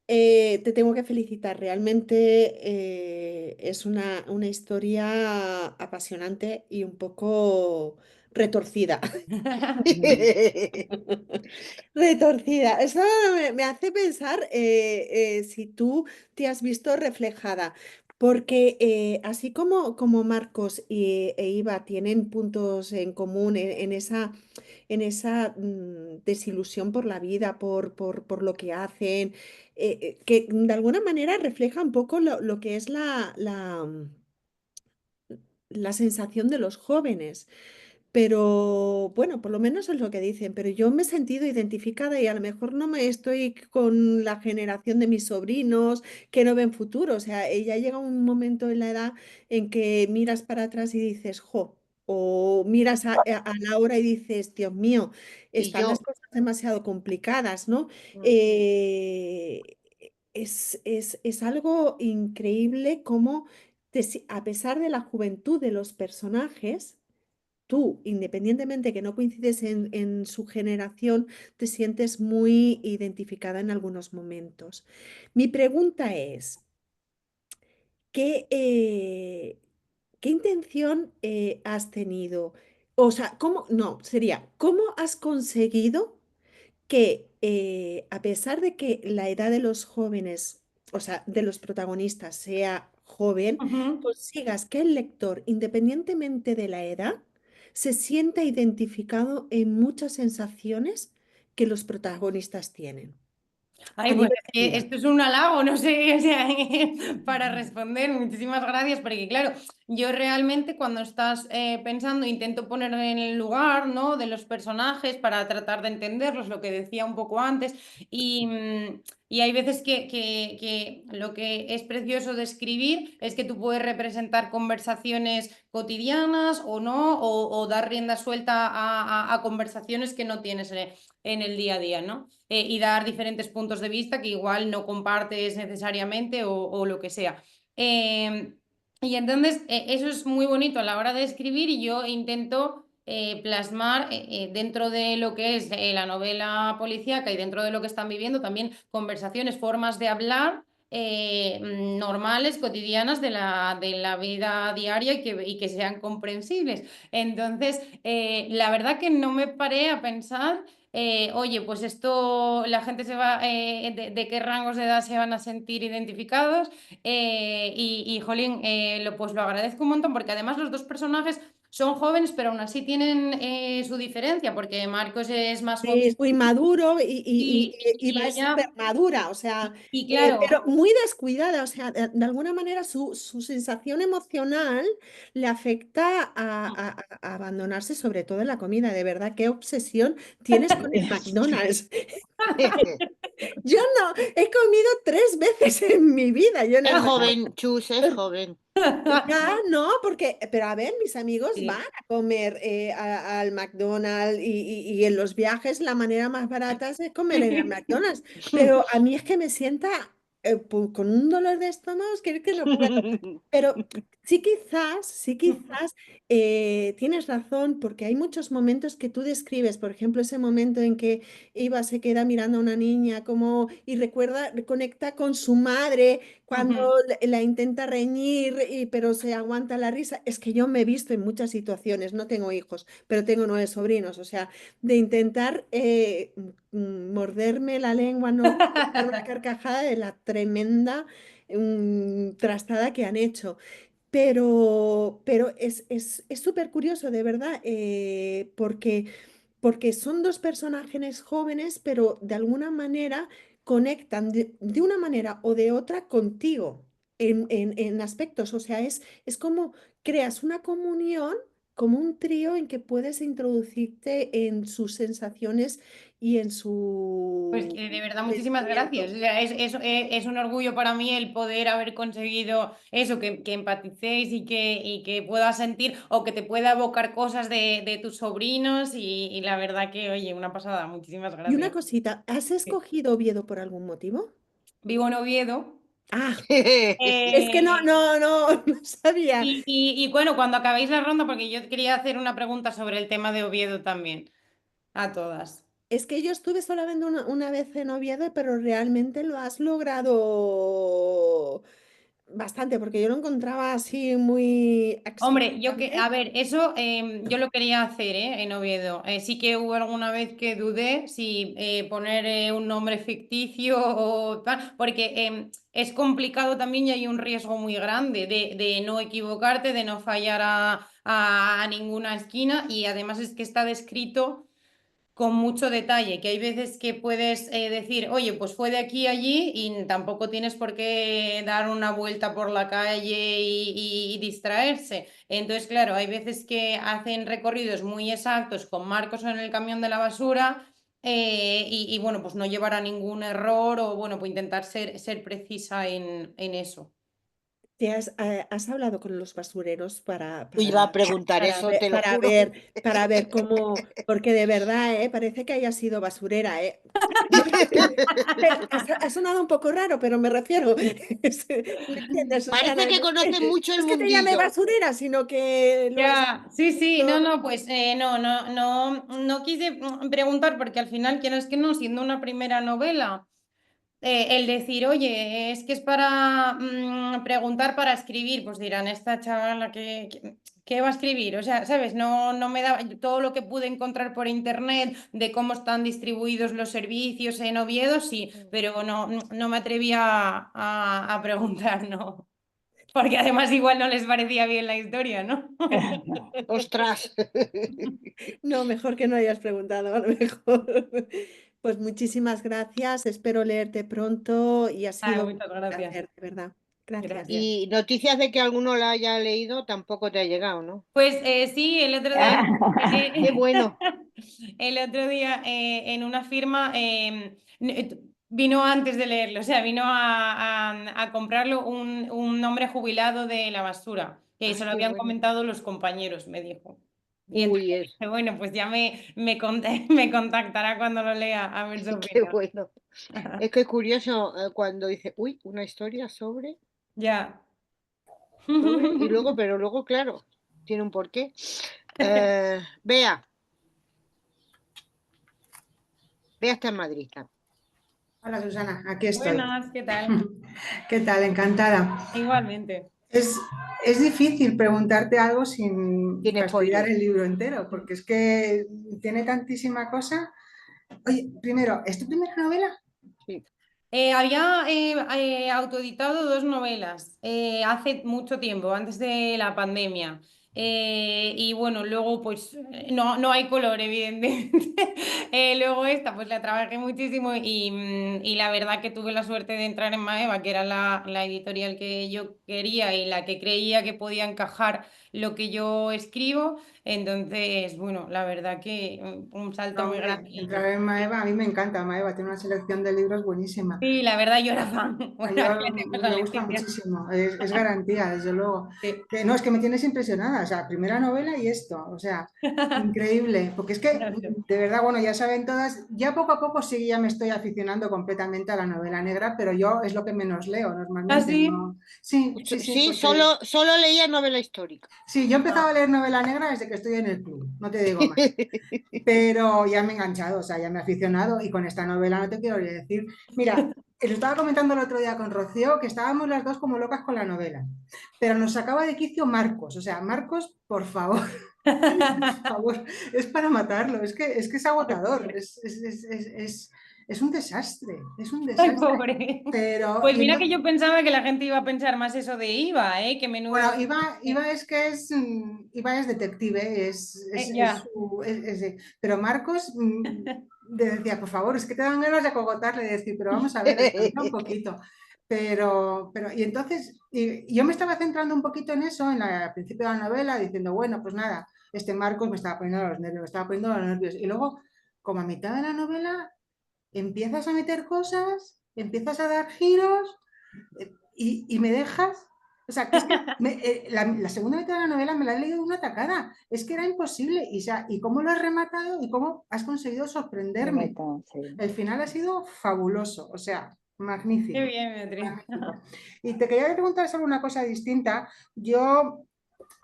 [SPEAKER 6] Te tengo que felicitar. Realmente es una historia apasionante y un poco retorcida. Retorcida. Eso me hace pensar si tú te has visto reflejada, porque así como Marcos e Iva tienen puntos en común en esa desilusión por la vida, por lo que hacen, que de alguna manera refleja un poco lo que es la sensación de los jóvenes. Pero bueno, por lo menos es lo que dicen, pero yo me he sentido identificada y a lo mejor no me estoy con la generación de mis sobrinos que no ven futuro. O sea, ya llega un momento en la edad en que miras para atrás y dices, jo, o miras a la hora y dices, Dios mío,
[SPEAKER 2] Y
[SPEAKER 6] están las
[SPEAKER 2] yo,
[SPEAKER 6] cosas demasiado complicadas, ¿no?
[SPEAKER 1] Mm.
[SPEAKER 6] Es algo increíble cómo, a pesar de la juventud de los personajes, tú, independientemente que no coincides en su generación, te sientes muy identificada en algunos momentos. Mi pregunta es, ¿qué intención has tenido? O sea, ¿cómo has conseguido que a pesar de que la edad de los jóvenes, o sea, de los protagonistas sea joven,
[SPEAKER 1] Ujú.
[SPEAKER 6] consigas que el lector, independientemente de la edad, se sienta identificado en muchas sensaciones que los protagonistas tienen
[SPEAKER 1] Ay,
[SPEAKER 6] a
[SPEAKER 1] pues
[SPEAKER 6] nivel
[SPEAKER 1] es
[SPEAKER 6] de
[SPEAKER 1] que
[SPEAKER 6] vida?
[SPEAKER 1] esto es un halago, no sé, o sea, para responder, muchísimas gracias, porque claro, yo realmente cuando estás pensando intento poner en el lugar, ¿no? de los personajes para tratar de entenderlos, lo que decía un poco antes, y hay veces que lo que es precioso de escribir es que tú puedes representar conversaciones cotidianas o no, o dar rienda suelta a conversaciones que no tienes en el día a día, ¿no? Y dar diferentes puntos de vista que igual no compartes necesariamente o lo que sea. Y entonces eso es muy bonito a la hora de escribir y yo intento plasmar dentro de lo que es la novela policíaca y dentro de lo que están viviendo también conversaciones, formas de hablar normales, cotidianas de la vida diaria y que sean comprensibles. Entonces, la verdad que no me paré a pensar oye, pues esto, la gente se va, de qué rangos de edad se van a sentir identificados y jolín, pues lo agradezco un montón porque además los dos personajes son jóvenes, pero aún así tienen su diferencia porque Marcos es más joven
[SPEAKER 6] Es muy maduro y
[SPEAKER 1] y
[SPEAKER 6] va súper
[SPEAKER 1] ella,
[SPEAKER 6] madura, o sea,
[SPEAKER 1] y
[SPEAKER 6] pero
[SPEAKER 1] claro,
[SPEAKER 6] muy descuidada, o sea, de alguna manera su sensación emocional le afecta a abandonarse sobre todo en la comida. De verdad, qué obsesión tienes con el McDonald's. Yo no, he comido 3 veces en mi vida, yo en
[SPEAKER 2] Es
[SPEAKER 6] el
[SPEAKER 2] joven, Chus, es joven.
[SPEAKER 6] ya, no, porque, pero a ver, mis amigos van
[SPEAKER 1] sí.
[SPEAKER 6] a comer al McDonald's y en los viajes la manera más barata es comer en el McDonald's, pero a mí es que me sienta con un dolor de estómago, es que no puedo. Pero sí quizás tienes razón, porque hay muchos momentos que tú describes, por ejemplo, ese momento en que Eva se queda mirando a una niña como, y recuerda, conecta con su madre cuando la intenta reñir, pero se aguanta la risa. Es que yo me he visto en muchas situaciones, no tengo hijos, pero tengo 9 sobrinos, o sea, de intentar morderme la lengua, no dar una carcajada de la tremenda trastada que han hecho. Pero es súper curioso, de verdad, porque son dos personajes jóvenes, pero de alguna manera conectan de una manera o de otra contigo en aspectos. O sea, es como creas una comunión, como un trío en que puedes introducirte en sus sensaciones y en
[SPEAKER 1] Pues
[SPEAKER 6] su
[SPEAKER 1] que de verdad, muchísimas gracias.
[SPEAKER 6] pensamiento.
[SPEAKER 1] O sea, es un orgullo para mí el poder haber conseguido eso, que empaticéis y que puedas sentir o que te pueda evocar cosas de tus sobrinos y la verdad que, oye, una pasada, muchísimas
[SPEAKER 6] Y una
[SPEAKER 1] gracias.
[SPEAKER 6] cosita, ¿has escogido Oviedo por algún motivo?
[SPEAKER 1] Vivo en Oviedo.
[SPEAKER 6] Ah, es que no,
[SPEAKER 1] eh,
[SPEAKER 6] no, no, no sabía.
[SPEAKER 1] y bueno, cuando acabéis la ronda, porque yo quería hacer una pregunta sobre el tema de Oviedo también, a todas.
[SPEAKER 6] Es que yo estuve solamente una vez en Oviedo, pero realmente lo has logrado bastante, porque yo lo encontraba así muy
[SPEAKER 1] Hombre, yo que, a
[SPEAKER 6] extravagante.
[SPEAKER 1] ver, eso yo lo quería hacer, en Oviedo. Sí que hubo alguna vez que dudé si poner un nombre ficticio o tal, porque es complicado también y hay un riesgo muy grande de no equivocarte, de no fallar a ninguna esquina y además es que está descrito con mucho detalle, que hay veces que puedes decir, oye, pues fue de aquí a allí y tampoco tienes por qué dar una vuelta por la calle y distraerse. Entonces, claro, hay veces que hacen recorridos muy exactos con Marcos en el camión de la basura y, bueno, pues no llevar a ningún error o, bueno, pues intentar ser precisa en eso.
[SPEAKER 6] ¿Has hablado con los basureros
[SPEAKER 2] Iba a preguntar eso, te lo juro.
[SPEAKER 6] para ver cómo, porque de verdad, parece que haya sido basurera, Ha sonado un poco raro, pero me refiero, ¿me entiendes? O sea,
[SPEAKER 2] Parece que conocen mucho
[SPEAKER 6] no
[SPEAKER 2] el
[SPEAKER 6] es que te llame
[SPEAKER 2] mundillo.
[SPEAKER 6] basurera, sino que lo has
[SPEAKER 1] Ya, sí, sí, no,
[SPEAKER 6] visto.
[SPEAKER 1] no, pues no quise preguntar porque al final, quieras que no, siendo una primera novela, el decir, oye, es que es para preguntar para escribir, pues dirán, esta chavala, ¿qué va a escribir? O sea, ¿sabes? No me da todo lo que pude encontrar por internet de cómo están distribuidos los servicios en Oviedo, sí, pero no me atreví a preguntar, no. Porque además igual no les parecía bien la historia, ¿no?
[SPEAKER 2] Ostras.
[SPEAKER 6] No, mejor que no hayas preguntado, a lo mejor. Pues muchísimas gracias, espero leerte pronto y ha
[SPEAKER 1] Ay,
[SPEAKER 6] sido un
[SPEAKER 1] muchas gracias.
[SPEAKER 6] placer, de verdad. Gracias.
[SPEAKER 2] Y noticias de que alguno la haya leído tampoco te ha llegado, ¿no?
[SPEAKER 1] Pues sí, el otro día,
[SPEAKER 2] Qué bueno.
[SPEAKER 1] el otro día en una firma vino antes de leerlo, o sea, vino a comprarlo un hombre jubilado de la basura, que se
[SPEAKER 2] Ay,
[SPEAKER 1] lo
[SPEAKER 2] qué
[SPEAKER 1] habían
[SPEAKER 2] bueno.
[SPEAKER 1] comentado los compañeros, me dijo. Y entonces
[SPEAKER 2] Uy,
[SPEAKER 1] dije, bueno, pues ya me contactará cuando lo lea a ver su
[SPEAKER 2] qué
[SPEAKER 1] opinión.
[SPEAKER 2] bueno. Es que es curioso cuando dice, uy, una historia
[SPEAKER 1] Ya.
[SPEAKER 2] y luego, pero luego, claro, tiene un porqué. Bea está en Madrid.
[SPEAKER 7] Hola Susana, aquí estoy.
[SPEAKER 1] Buenas, ¿qué tal?
[SPEAKER 7] ¿Qué tal? Encantada.
[SPEAKER 1] Igualmente.
[SPEAKER 7] Es, es difícil preguntarte algo sin
[SPEAKER 2] Tiene
[SPEAKER 7] fastidiar
[SPEAKER 2] spoiler.
[SPEAKER 7] el libro entero, porque es que tiene tantísima cosa. Oye, primero, ¿es tu primera novela?
[SPEAKER 2] Sí.
[SPEAKER 1] Había autoeditado 2 novelas hace mucho tiempo, antes de la pandemia. Y bueno, luego pues no hay color, evidentemente. Luego esta pues la trabajé muchísimo y la verdad que tuve la suerte de entrar en Maeva, que era la editorial que yo quería y la que creía que podía encajar lo que yo escribo. Entonces, bueno, la verdad que un salto
[SPEAKER 7] No,
[SPEAKER 1] muy
[SPEAKER 7] hombre,
[SPEAKER 1] grande.
[SPEAKER 7] entrar en Maeva, a mí me encanta Maeva, tiene una selección de libros buenísima.
[SPEAKER 1] Sí, la verdad yo era fan. Bueno, ahora
[SPEAKER 7] Yo,
[SPEAKER 1] le tengo la
[SPEAKER 7] me gusta
[SPEAKER 1] Leticia.
[SPEAKER 7] muchísimo, es garantía, desde luego.
[SPEAKER 1] Sí.
[SPEAKER 7] No, es que me tienes impresionada, o sea, primera novela y esto, o sea, increíble, porque es que,
[SPEAKER 1] Gracias.
[SPEAKER 7] de verdad, bueno, ya saben todas, ya poco a poco sí ya me estoy aficionando completamente a la novela negra, pero yo es lo que menos leo
[SPEAKER 1] ¿Ah,
[SPEAKER 7] normalmente,
[SPEAKER 1] sí?
[SPEAKER 7] ¿no? Sí, sí, sí,
[SPEAKER 2] Sí,
[SPEAKER 7] porque
[SPEAKER 2] solo leía novela histórica.
[SPEAKER 7] sí, yo he empezado
[SPEAKER 1] Ah.
[SPEAKER 7] a leer novela negra desde que estoy en el club, no te digo más. Pero ya me he enganchado, o sea, ya me he aficionado y con esta novela no te quiero ni decir. Mira, lo estaba comentando el otro día con Rocío, que estábamos las dos como locas con la novela, pero nos sacaba de quicio Marcos, o sea, Marcos, por favor, por favor, es para matarlo, es que es
[SPEAKER 1] Ay,
[SPEAKER 7] agotador,
[SPEAKER 1] pobre.
[SPEAKER 7] es un
[SPEAKER 1] Ay,
[SPEAKER 7] desastre,
[SPEAKER 1] pobre.
[SPEAKER 7] pero,
[SPEAKER 1] Pues
[SPEAKER 7] y
[SPEAKER 1] mira que
[SPEAKER 7] entonces,
[SPEAKER 1] yo pensaba que la gente iba a pensar más eso de IVA, ¿eh? Que menudo.
[SPEAKER 7] bueno, Iva es detective,
[SPEAKER 1] Ya.
[SPEAKER 7] pero Marcos decía, por favor, es que te dan ganas de acogotarle y decir, pero vamos a ver, descansa un poquito. Y entonces, yo me estaba centrando un poquito en eso, al principio de la novela, diciendo, bueno, pues nada, este Marcos me estaba poniendo los nervios, me estaba poniendo los nervios. Y luego, como a mitad de la novela, empiezas a meter cosas, empiezas a dar giros y me dejas. O sea, que es que la segunda mitad de la novela me la he leído de una tacada. Es que era imposible. Y cómo lo has rematado y cómo has conseguido sorprenderme. El final ha sido fabuloso. O sea,
[SPEAKER 1] Qué
[SPEAKER 7] magnífico.
[SPEAKER 1] bien, Beatriz.
[SPEAKER 7] Magnífico. Y te quería preguntar sobre una cosa distinta. Yo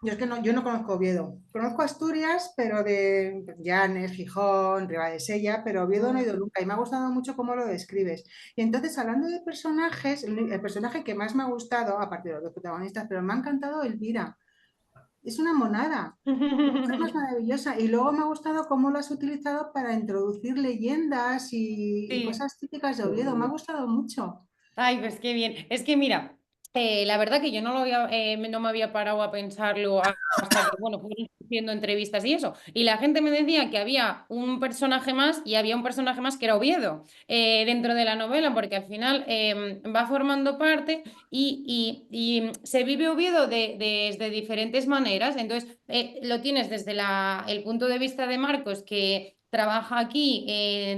[SPEAKER 7] es que no, yo no conozco Oviedo. Conozco Asturias, pero de Llanes, Gijón, Ribadesella, pero Oviedo no he ido nunca y me ha gustado mucho cómo lo describes. Y entonces, hablando de personajes, el personaje que más me ha gustado, aparte de los dos protagonistas, pero me ha encantado Elvira. Es una monada, la mujer más maravillosa. Y luego me ha gustado cómo lo has utilizado para introducir leyendas y
[SPEAKER 1] Sí.
[SPEAKER 7] cosas típicas de Oviedo. Me ha gustado mucho.
[SPEAKER 1] Ay, pues qué bien. Es que mira, la verdad que yo no me había parado a pensarlo hasta que, bueno, fui haciendo entrevistas y eso. Y la gente me decía que había un personaje más y había un personaje más que era Oviedo dentro de la novela, porque al final va formando parte y se vive Oviedo desde diferentes maneras. Entonces, lo tienes desde el punto de vista de Marcos, que trabaja aquí,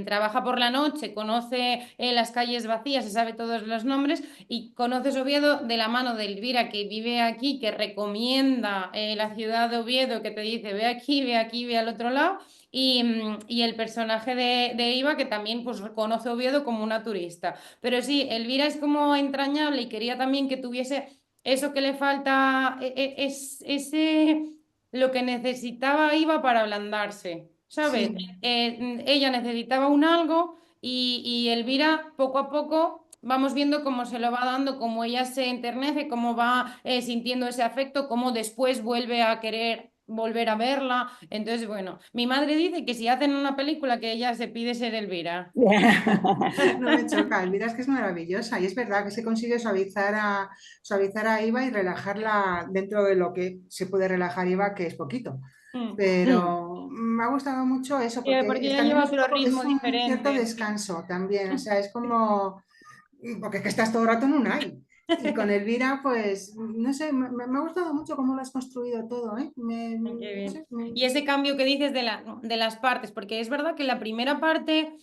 [SPEAKER 1] trabaja por la noche, conoce las calles vacías, se sabe todos los nombres y conoces Oviedo de la mano de Elvira, que vive aquí, que recomienda la ciudad de Oviedo, que te dice ve aquí, ve al otro lado. Y el personaje de Iva, que también pues, conoce Oviedo como una turista. Pero sí, Elvira es como entrañable y quería también que tuviese eso que le falta, lo que necesitaba Iva para ablandarse. ¿Sabes?
[SPEAKER 7] Sí.
[SPEAKER 1] Ella necesitaba un algo y Elvira poco a poco vamos viendo cómo se lo va dando, cómo ella se enternece, cómo va sintiendo ese afecto, cómo después vuelve a querer volver a verla. Entonces, bueno, mi madre dice que si hacen una película que ella se pide ser Elvira.
[SPEAKER 7] No me choca, Elvira es que es maravillosa y es verdad que se consigue suavizar a Iva y relajarla dentro de lo que se puede relajar Iva, que es poquito.
[SPEAKER 1] Mm.
[SPEAKER 7] Pero me ha gustado mucho eso porque
[SPEAKER 1] Porque ella
[SPEAKER 7] también
[SPEAKER 1] lleva
[SPEAKER 7] es un
[SPEAKER 1] otro
[SPEAKER 7] poco, es
[SPEAKER 1] ritmo
[SPEAKER 7] un cierto
[SPEAKER 1] diferente. Sí.
[SPEAKER 7] descanso también, o sea, es como, porque es que estás todo el rato en un ay. Y con Elvira, pues, no sé, me ha gustado mucho cómo lo has construido todo, ¿eh?
[SPEAKER 1] Qué
[SPEAKER 7] No
[SPEAKER 1] bien.
[SPEAKER 7] sé,
[SPEAKER 1] Y ese cambio que dices de las partes, porque es verdad que la primera parte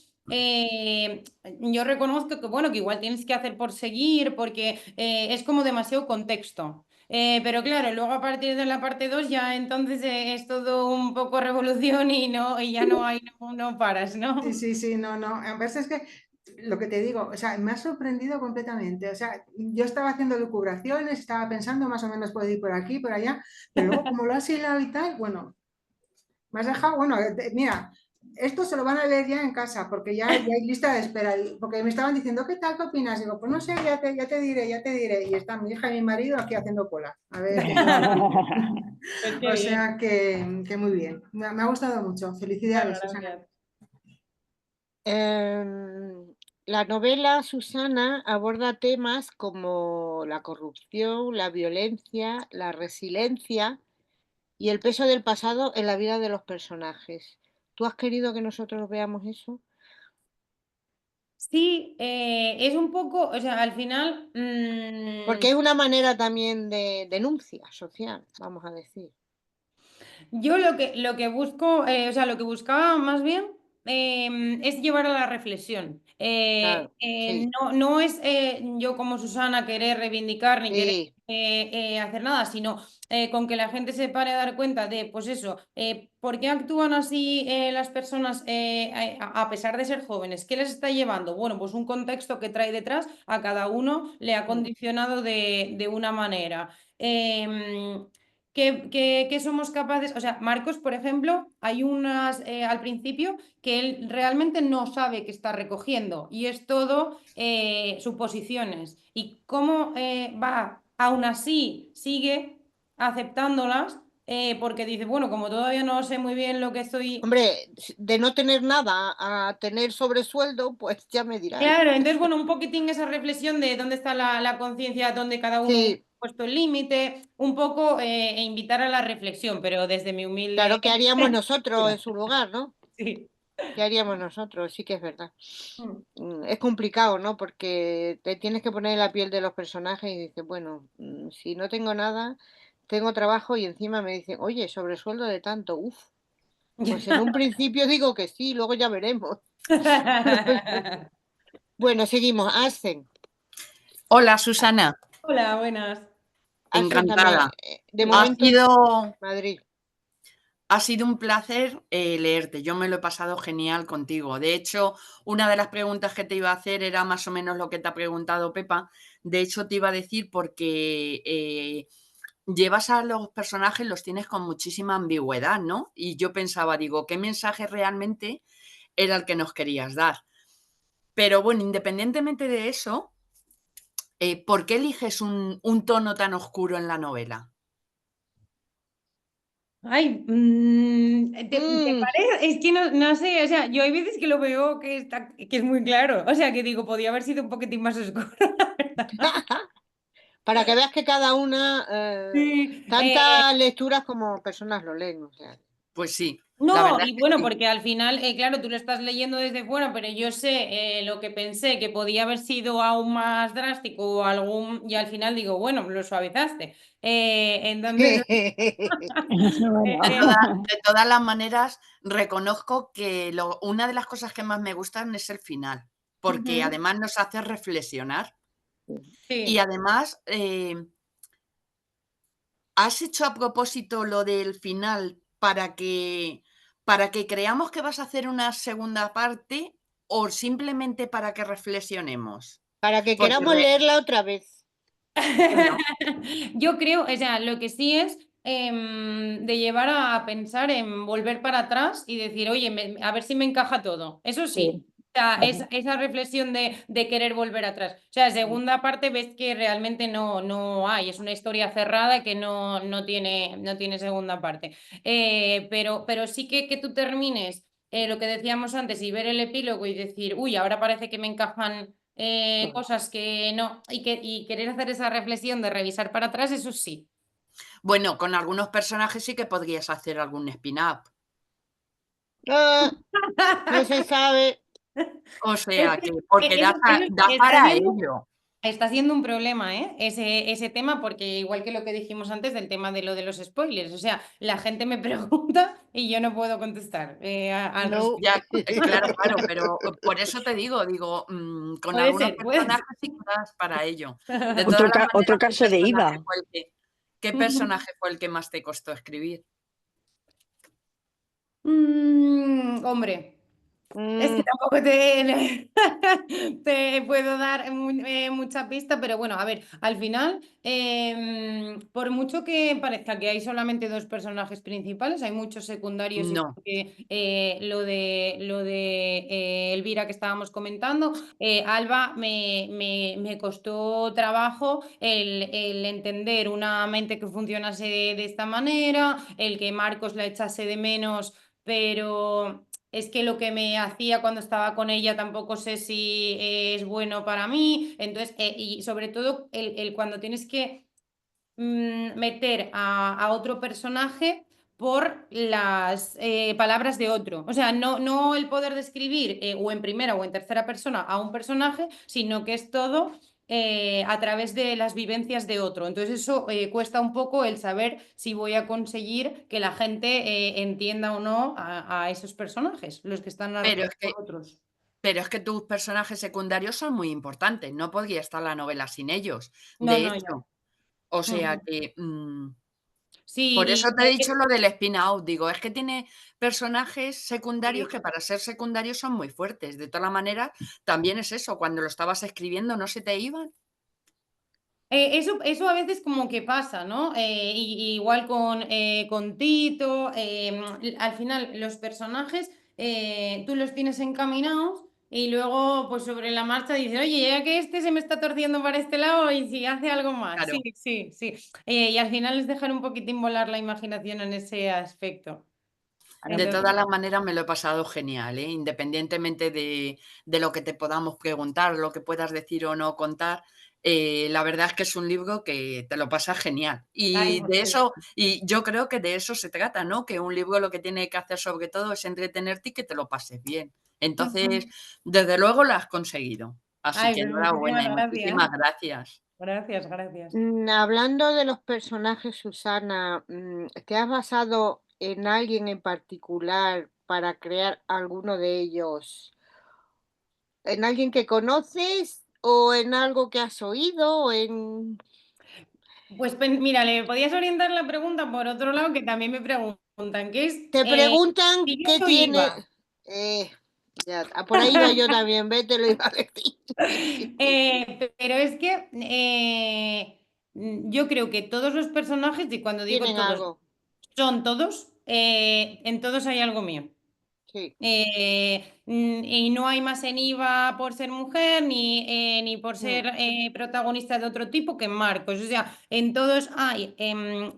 [SPEAKER 1] yo reconozco que, bueno, que igual tienes que hacer por seguir, porque es como demasiado contexto. Pero claro, luego a partir de la parte 2 ya entonces es todo un poco revolución y ya no hay, no paras,
[SPEAKER 7] sí,
[SPEAKER 1] ¿no?
[SPEAKER 7] sí, sí, no, no. A veces es que lo que te digo, o sea, me ha sorprendido completamente. O sea, yo estaba haciendo lucubraciones, estaba pensando más o menos puedo ir por aquí, por allá, pero luego como lo has hilado y tal, bueno, me has dejado, bueno, mira, esto se lo van a leer ya en casa, porque ya hay lista de espera, porque me estaban diciendo, ¿qué tal? ¿Qué opinas? Digo, pues no sé, ya te diré, ya te diré. Y está mi hija y mi marido aquí haciendo cola. A ver qué tal.
[SPEAKER 1] Pues qué
[SPEAKER 7] O
[SPEAKER 1] bien.
[SPEAKER 7] sea que muy bien. Me ha gustado mucho.
[SPEAKER 1] Bueno,
[SPEAKER 7] Felicidades, Susana.
[SPEAKER 1] gracias.
[SPEAKER 2] La novela, Susana, aborda temas como la corrupción, la violencia, la resiliencia y el peso del pasado en la vida de los personajes. ¿Tú has querido que nosotros veamos eso?
[SPEAKER 1] Sí, es un poco, o sea, al final,
[SPEAKER 2] Porque es una manera también de denuncia social, vamos a decir.
[SPEAKER 1] yo lo que busco, o sea, lo que buscaba más bien es llevar a la reflexión.
[SPEAKER 2] Claro, sí,
[SPEAKER 1] No es yo como Susana querer reivindicar ni querer
[SPEAKER 2] sí.
[SPEAKER 1] hacer nada, sino con que la gente se pare a dar cuenta de, pues eso, ¿por qué actúan así las personas a pesar de ser jóvenes? ¿Qué les está llevando? Bueno, pues un contexto que trae detrás a cada uno le ha
[SPEAKER 2] Mm.
[SPEAKER 1] condicionado de una manera. Em, que somos capaces, o sea, Marcos, por ejemplo, hay unas al principio que él realmente no sabe que está recogiendo y es todo suposiciones. Y cómo va, aún así, sigue aceptándolas porque dice, bueno, como todavía no sé muy bien lo que estoy.
[SPEAKER 2] Hombre, de no tener nada a tener sobresueldo, pues ya me dirá él.
[SPEAKER 1] Claro, entonces, bueno, un poquitín esa reflexión de dónde está la conciencia, dónde cada uno ha
[SPEAKER 2] Sí,
[SPEAKER 1] puesto el límite, un poco e invitar a la reflexión, pero desde mi humilde
[SPEAKER 2] claro, ¿qué haríamos nosotros en
[SPEAKER 1] postura.
[SPEAKER 2] su lugar, no?
[SPEAKER 1] Sí.
[SPEAKER 2] ¿Qué haríamos nosotros? Sí que es verdad.
[SPEAKER 1] Mm.
[SPEAKER 2] Es complicado, ¿no? Porque te tienes que poner en la piel de los personajes y dices, bueno, si no tengo nada, tengo trabajo y encima me dicen, oye, sobresueldo de tanto, uff. Pues en un principio digo que sí, luego ya veremos. Bueno, seguimos. Ascen,
[SPEAKER 8] Hola, Susana,
[SPEAKER 1] Hola, buenas.
[SPEAKER 2] Ascen también.
[SPEAKER 8] encantada.
[SPEAKER 2] De
[SPEAKER 8] Ha
[SPEAKER 2] momento en
[SPEAKER 8] sido,
[SPEAKER 2] Madrid.
[SPEAKER 8] ha sido un placer leerte. Yo me lo he pasado genial contigo. De hecho, una de las preguntas que te iba a hacer era más o menos lo que te ha preguntado Pepa. De hecho, te iba a decir porque llevas a los personajes, los tienes con muchísima ambigüedad, ¿no? Y yo pensaba, digo, ¿qué mensaje realmente era el que nos querías dar? Pero bueno, independientemente de eso, ¿por qué eliges un tono tan oscuro en la novela?
[SPEAKER 1] Ay, ¿te
[SPEAKER 2] Mm,
[SPEAKER 1] parece? Es que no sé, o sea, yo hay veces que lo veo que es muy claro, o sea, que digo, podía haber sido un poquitín más oscuro, la verdad.
[SPEAKER 2] para que veas que cada una,
[SPEAKER 1] Sí,
[SPEAKER 2] tantas lecturas como personas lo leen. O sea.
[SPEAKER 8] Pues sí, la
[SPEAKER 1] no,
[SPEAKER 8] verdad
[SPEAKER 1] y
[SPEAKER 8] es que
[SPEAKER 1] bueno,
[SPEAKER 8] sí.
[SPEAKER 1] porque al final, claro, tú lo estás leyendo desde fuera, pero yo sé lo que pensé, que podía haber sido aún más drástico o algún, y al final digo, bueno, lo suavizaste. Entonces,
[SPEAKER 5] Bueno,
[SPEAKER 1] eh,
[SPEAKER 8] De todas las maneras, reconozco que una de las cosas que más me gustan es el final, porque
[SPEAKER 1] ujú,
[SPEAKER 8] además nos hace reflexionar y
[SPEAKER 1] sí.
[SPEAKER 8] además has hecho a propósito lo del final para que creamos que vas a hacer una segunda parte o simplemente para que reflexionemos.
[SPEAKER 2] Para que
[SPEAKER 8] Porque,
[SPEAKER 2] queramos leerla otra vez.
[SPEAKER 8] bueno,
[SPEAKER 1] Yo creo, o sea, lo que sí es de llevar a pensar en volver para atrás y decir, oye, a ver si me encaja todo. Eso sí.
[SPEAKER 5] sí.
[SPEAKER 1] O sea,
[SPEAKER 5] Ajá.
[SPEAKER 1] esa reflexión de querer volver atrás. O sea, segunda parte ves que realmente no hay, es una historia cerrada que no tiene segunda parte. Pero sí que tú termines lo que decíamos antes y ver el epílogo y decir, uy, ahora parece que me encajan cosas que no, y querer hacer esa reflexión de revisar para atrás, eso sí.
[SPEAKER 8] bueno, con algunos personajes sí que podrías hacer algún spin-up.
[SPEAKER 2] Ah, no se sabe.
[SPEAKER 8] O sea
[SPEAKER 1] Es que
[SPEAKER 8] que, porque
[SPEAKER 1] eso
[SPEAKER 8] da
[SPEAKER 1] está
[SPEAKER 8] para
[SPEAKER 1] viendo,
[SPEAKER 8] ello.
[SPEAKER 1] Está siendo un problema, ¿eh? Ese tema, porque igual que lo que dijimos antes del tema de lo de los spoilers, o sea, la gente me pregunta y yo no puedo contestar al
[SPEAKER 2] No.
[SPEAKER 8] Ya, claro, claro, pero por eso te digo, con
[SPEAKER 1] Puede
[SPEAKER 8] algunos
[SPEAKER 1] ser, puede
[SPEAKER 8] personajes sí que das para ello. De
[SPEAKER 1] ser.
[SPEAKER 8] todas las
[SPEAKER 5] Otro
[SPEAKER 8] maneras,
[SPEAKER 5] caso de IVA.
[SPEAKER 8] ¿qué personaje fue el que más te costó escribir?
[SPEAKER 1] Hombre. Es que tampoco te puedo dar mucha pista, pero bueno, a ver, al final, por mucho que parezca que hay solamente dos personajes principales, hay muchos secundarios, igual
[SPEAKER 8] No,
[SPEAKER 1] que lo de Elvira que estábamos comentando. Alba me costó trabajo el entender una mente que funcionase de esta manera, el que Marcos la echase de menos, pero es que lo que me hacía cuando estaba con ella tampoco sé si es bueno para mí. Entonces, y sobre todo cuando tienes que meter a otro personaje por las palabras de otro. O sea, no el poder describir o en primera o en tercera persona a un personaje, sino que es todo a través de las vivencias de otro. Entonces eso cuesta un poco el saber si voy a conseguir que la gente entienda o no a esos personajes, los que están
[SPEAKER 8] pero
[SPEAKER 1] narrados
[SPEAKER 8] es que,
[SPEAKER 1] por otros.
[SPEAKER 8] pero es que tus personajes secundarios son muy importantes, no podría estar la novela sin ellos.
[SPEAKER 1] No,
[SPEAKER 8] De
[SPEAKER 1] no, ya.
[SPEAKER 8] hecho, o sea
[SPEAKER 1] Ujú.
[SPEAKER 8] que por
[SPEAKER 1] Sí,
[SPEAKER 8] eso te he dicho lo del spin-out, digo, es que tiene personajes secundarios
[SPEAKER 1] sí.
[SPEAKER 8] que para ser secundarios son muy fuertes. De todas maneras, también es eso, cuando lo estabas escribiendo no se te iban.
[SPEAKER 1] Eso a veces como que pasa, ¿no? Igual con Tito, al final los personajes tú los tienes encaminados y luego pues sobre la marcha dices, oye, ya que este se me está torciendo para este lado y si hace algo más. Sí,
[SPEAKER 8] Claro.
[SPEAKER 1] sí, sí. Y al final es dejar un poquitín volar la imaginación en ese aspecto.
[SPEAKER 8] De
[SPEAKER 1] Entonces,
[SPEAKER 8] todas las maneras me lo he pasado genial, ¿eh? Independientemente de lo que te podamos preguntar, lo que puedas decir o no contar, la verdad es que es un libro que te lo pasas genial.
[SPEAKER 1] ay,
[SPEAKER 8] Y
[SPEAKER 1] pues
[SPEAKER 8] de
[SPEAKER 1] qué
[SPEAKER 8] eso, y yo creo que de eso se trata, ¿no? Que un libro lo que tiene que hacer sobre todo es entretenerte y que te lo pases bien. Entonces,
[SPEAKER 1] bien.
[SPEAKER 8] desde luego lo has conseguido. Así
[SPEAKER 1] Ay,
[SPEAKER 8] que
[SPEAKER 1] pues
[SPEAKER 8] enhorabuena
[SPEAKER 1] muchísimas
[SPEAKER 8] y
[SPEAKER 1] gracias.
[SPEAKER 8] muchísimas gracias.
[SPEAKER 1] Gracias, gracias.
[SPEAKER 2] Hablando de los personajes, Susana, ¿te has basado en alguien en particular para crear alguno de ellos? ¿En alguien que conoces o en algo que has oído?
[SPEAKER 1] Pues mira, le podías orientar la pregunta por otro lado, que también me preguntan, ¿qué es
[SPEAKER 2] Te preguntan
[SPEAKER 1] si yo
[SPEAKER 2] qué
[SPEAKER 1] soy
[SPEAKER 2] tiene.
[SPEAKER 1] IVA?
[SPEAKER 2] Ya, por ahí iba yo también, ve, te lo iba a decir.
[SPEAKER 1] Pero es que yo creo que todos los personajes, y cuando digo
[SPEAKER 2] Tienen
[SPEAKER 1] todos,
[SPEAKER 2] algo,
[SPEAKER 1] son todos, en todos hay algo mío.
[SPEAKER 2] sí.
[SPEAKER 1] Y no hay más en IVA por ser mujer ni por
[SPEAKER 2] Mm,
[SPEAKER 1] ser protagonista de otro tipo que en Marcos. O sea, en todos hay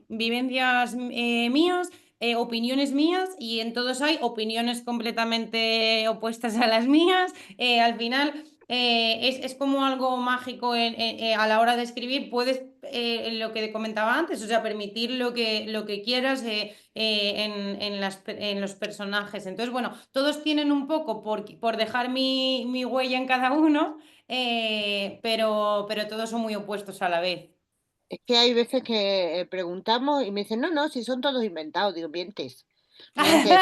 [SPEAKER 1] vivencias mías, opiniones mías y en todos hay opiniones completamente opuestas a las mías. Al final es como algo mágico a la hora de escribir. Puedes, lo que comentaba antes, o sea, permitir lo que quieras. En los personajes. Entonces, bueno, todos tienen un poco por dejar mi huella en cada uno, pero todos son muy opuestos a la vez.
[SPEAKER 2] Es que hay veces que preguntamos y me dicen, no, no, si son todos inventados. Digo, mientes, mientes,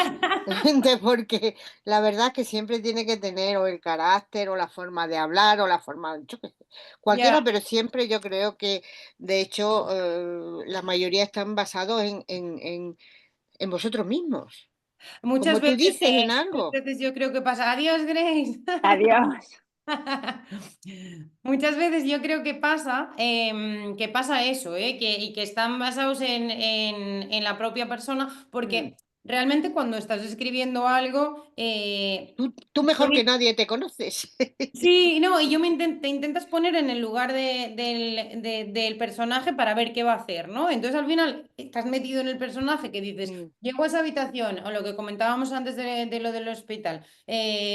[SPEAKER 2] mientes, porque la verdad es que siempre tiene que tener o el carácter o la forma de hablar o la forma, yo qué sé,
[SPEAKER 1] Ya,
[SPEAKER 2] cualquiera, pero siempre yo creo que, de hecho, la mayoría están basados en vosotros mismos.
[SPEAKER 1] muchas
[SPEAKER 2] Como tú
[SPEAKER 1] veces,
[SPEAKER 2] dices, en algo.
[SPEAKER 1] yo creo que pasa. Adiós, Grace.
[SPEAKER 5] Adiós.
[SPEAKER 1] Muchas veces yo creo que pasa eso, y que están basados en la propia persona,
[SPEAKER 2] Mm.
[SPEAKER 1] porque realmente cuando estás escribiendo algo,
[SPEAKER 2] Tú mejor que nadie te conoces.
[SPEAKER 1] sí, no, y te intentas poner en el lugar del personaje para ver qué va a hacer, ¿no? Entonces al final estás metido en el personaje que dices,
[SPEAKER 2] Mm,
[SPEAKER 1] llego a esa habitación, o lo que comentábamos antes de lo del hospital,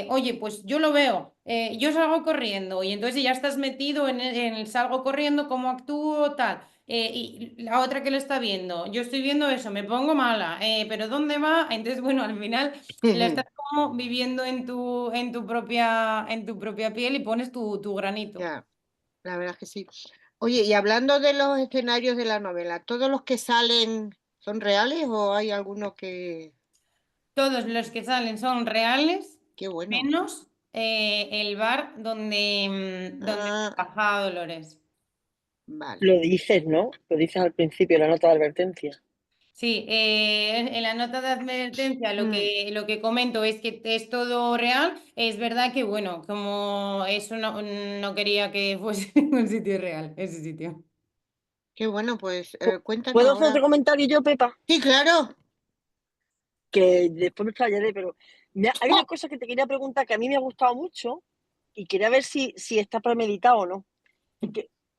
[SPEAKER 1] oye, pues yo lo veo, yo salgo corriendo, y entonces ya estás metido en el salgo corriendo, cómo actúo, tal. Y la otra que lo está viendo, yo estoy viendo eso, me pongo mala, pero ¿dónde va? Entonces, bueno, al final lo estás como viviendo en tu propia piel y pones tu granito.
[SPEAKER 2] Ya. la verdad es que sí. Oye, y hablando de los escenarios de la novela, ¿todos los que salen son reales o hay algunos que...
[SPEAKER 1] Todos los que salen son reales,
[SPEAKER 2] Qué bueno.
[SPEAKER 1] menos el bar donde
[SPEAKER 2] Ah,
[SPEAKER 1] trabaja Dolores.
[SPEAKER 2] vale.
[SPEAKER 5] Lo dices, ¿no? Lo dices al principio, la nota de advertencia.
[SPEAKER 1] Sí, en la nota de advertencia
[SPEAKER 2] Mm,
[SPEAKER 1] lo que comento es que es todo real. Es verdad que, bueno, como eso no quería que fuese un sitio real, ese sitio.
[SPEAKER 2] qué bueno, pues cuéntanos
[SPEAKER 5] ¿Puedo hacer otro
[SPEAKER 2] ahora.
[SPEAKER 5] comentario yo, Pepa?
[SPEAKER 2] Sí, claro.
[SPEAKER 5] Que después me explayaré, pero hay una cosa que te quería preguntar que a mí me ha gustado mucho y quería ver si está premeditado o no.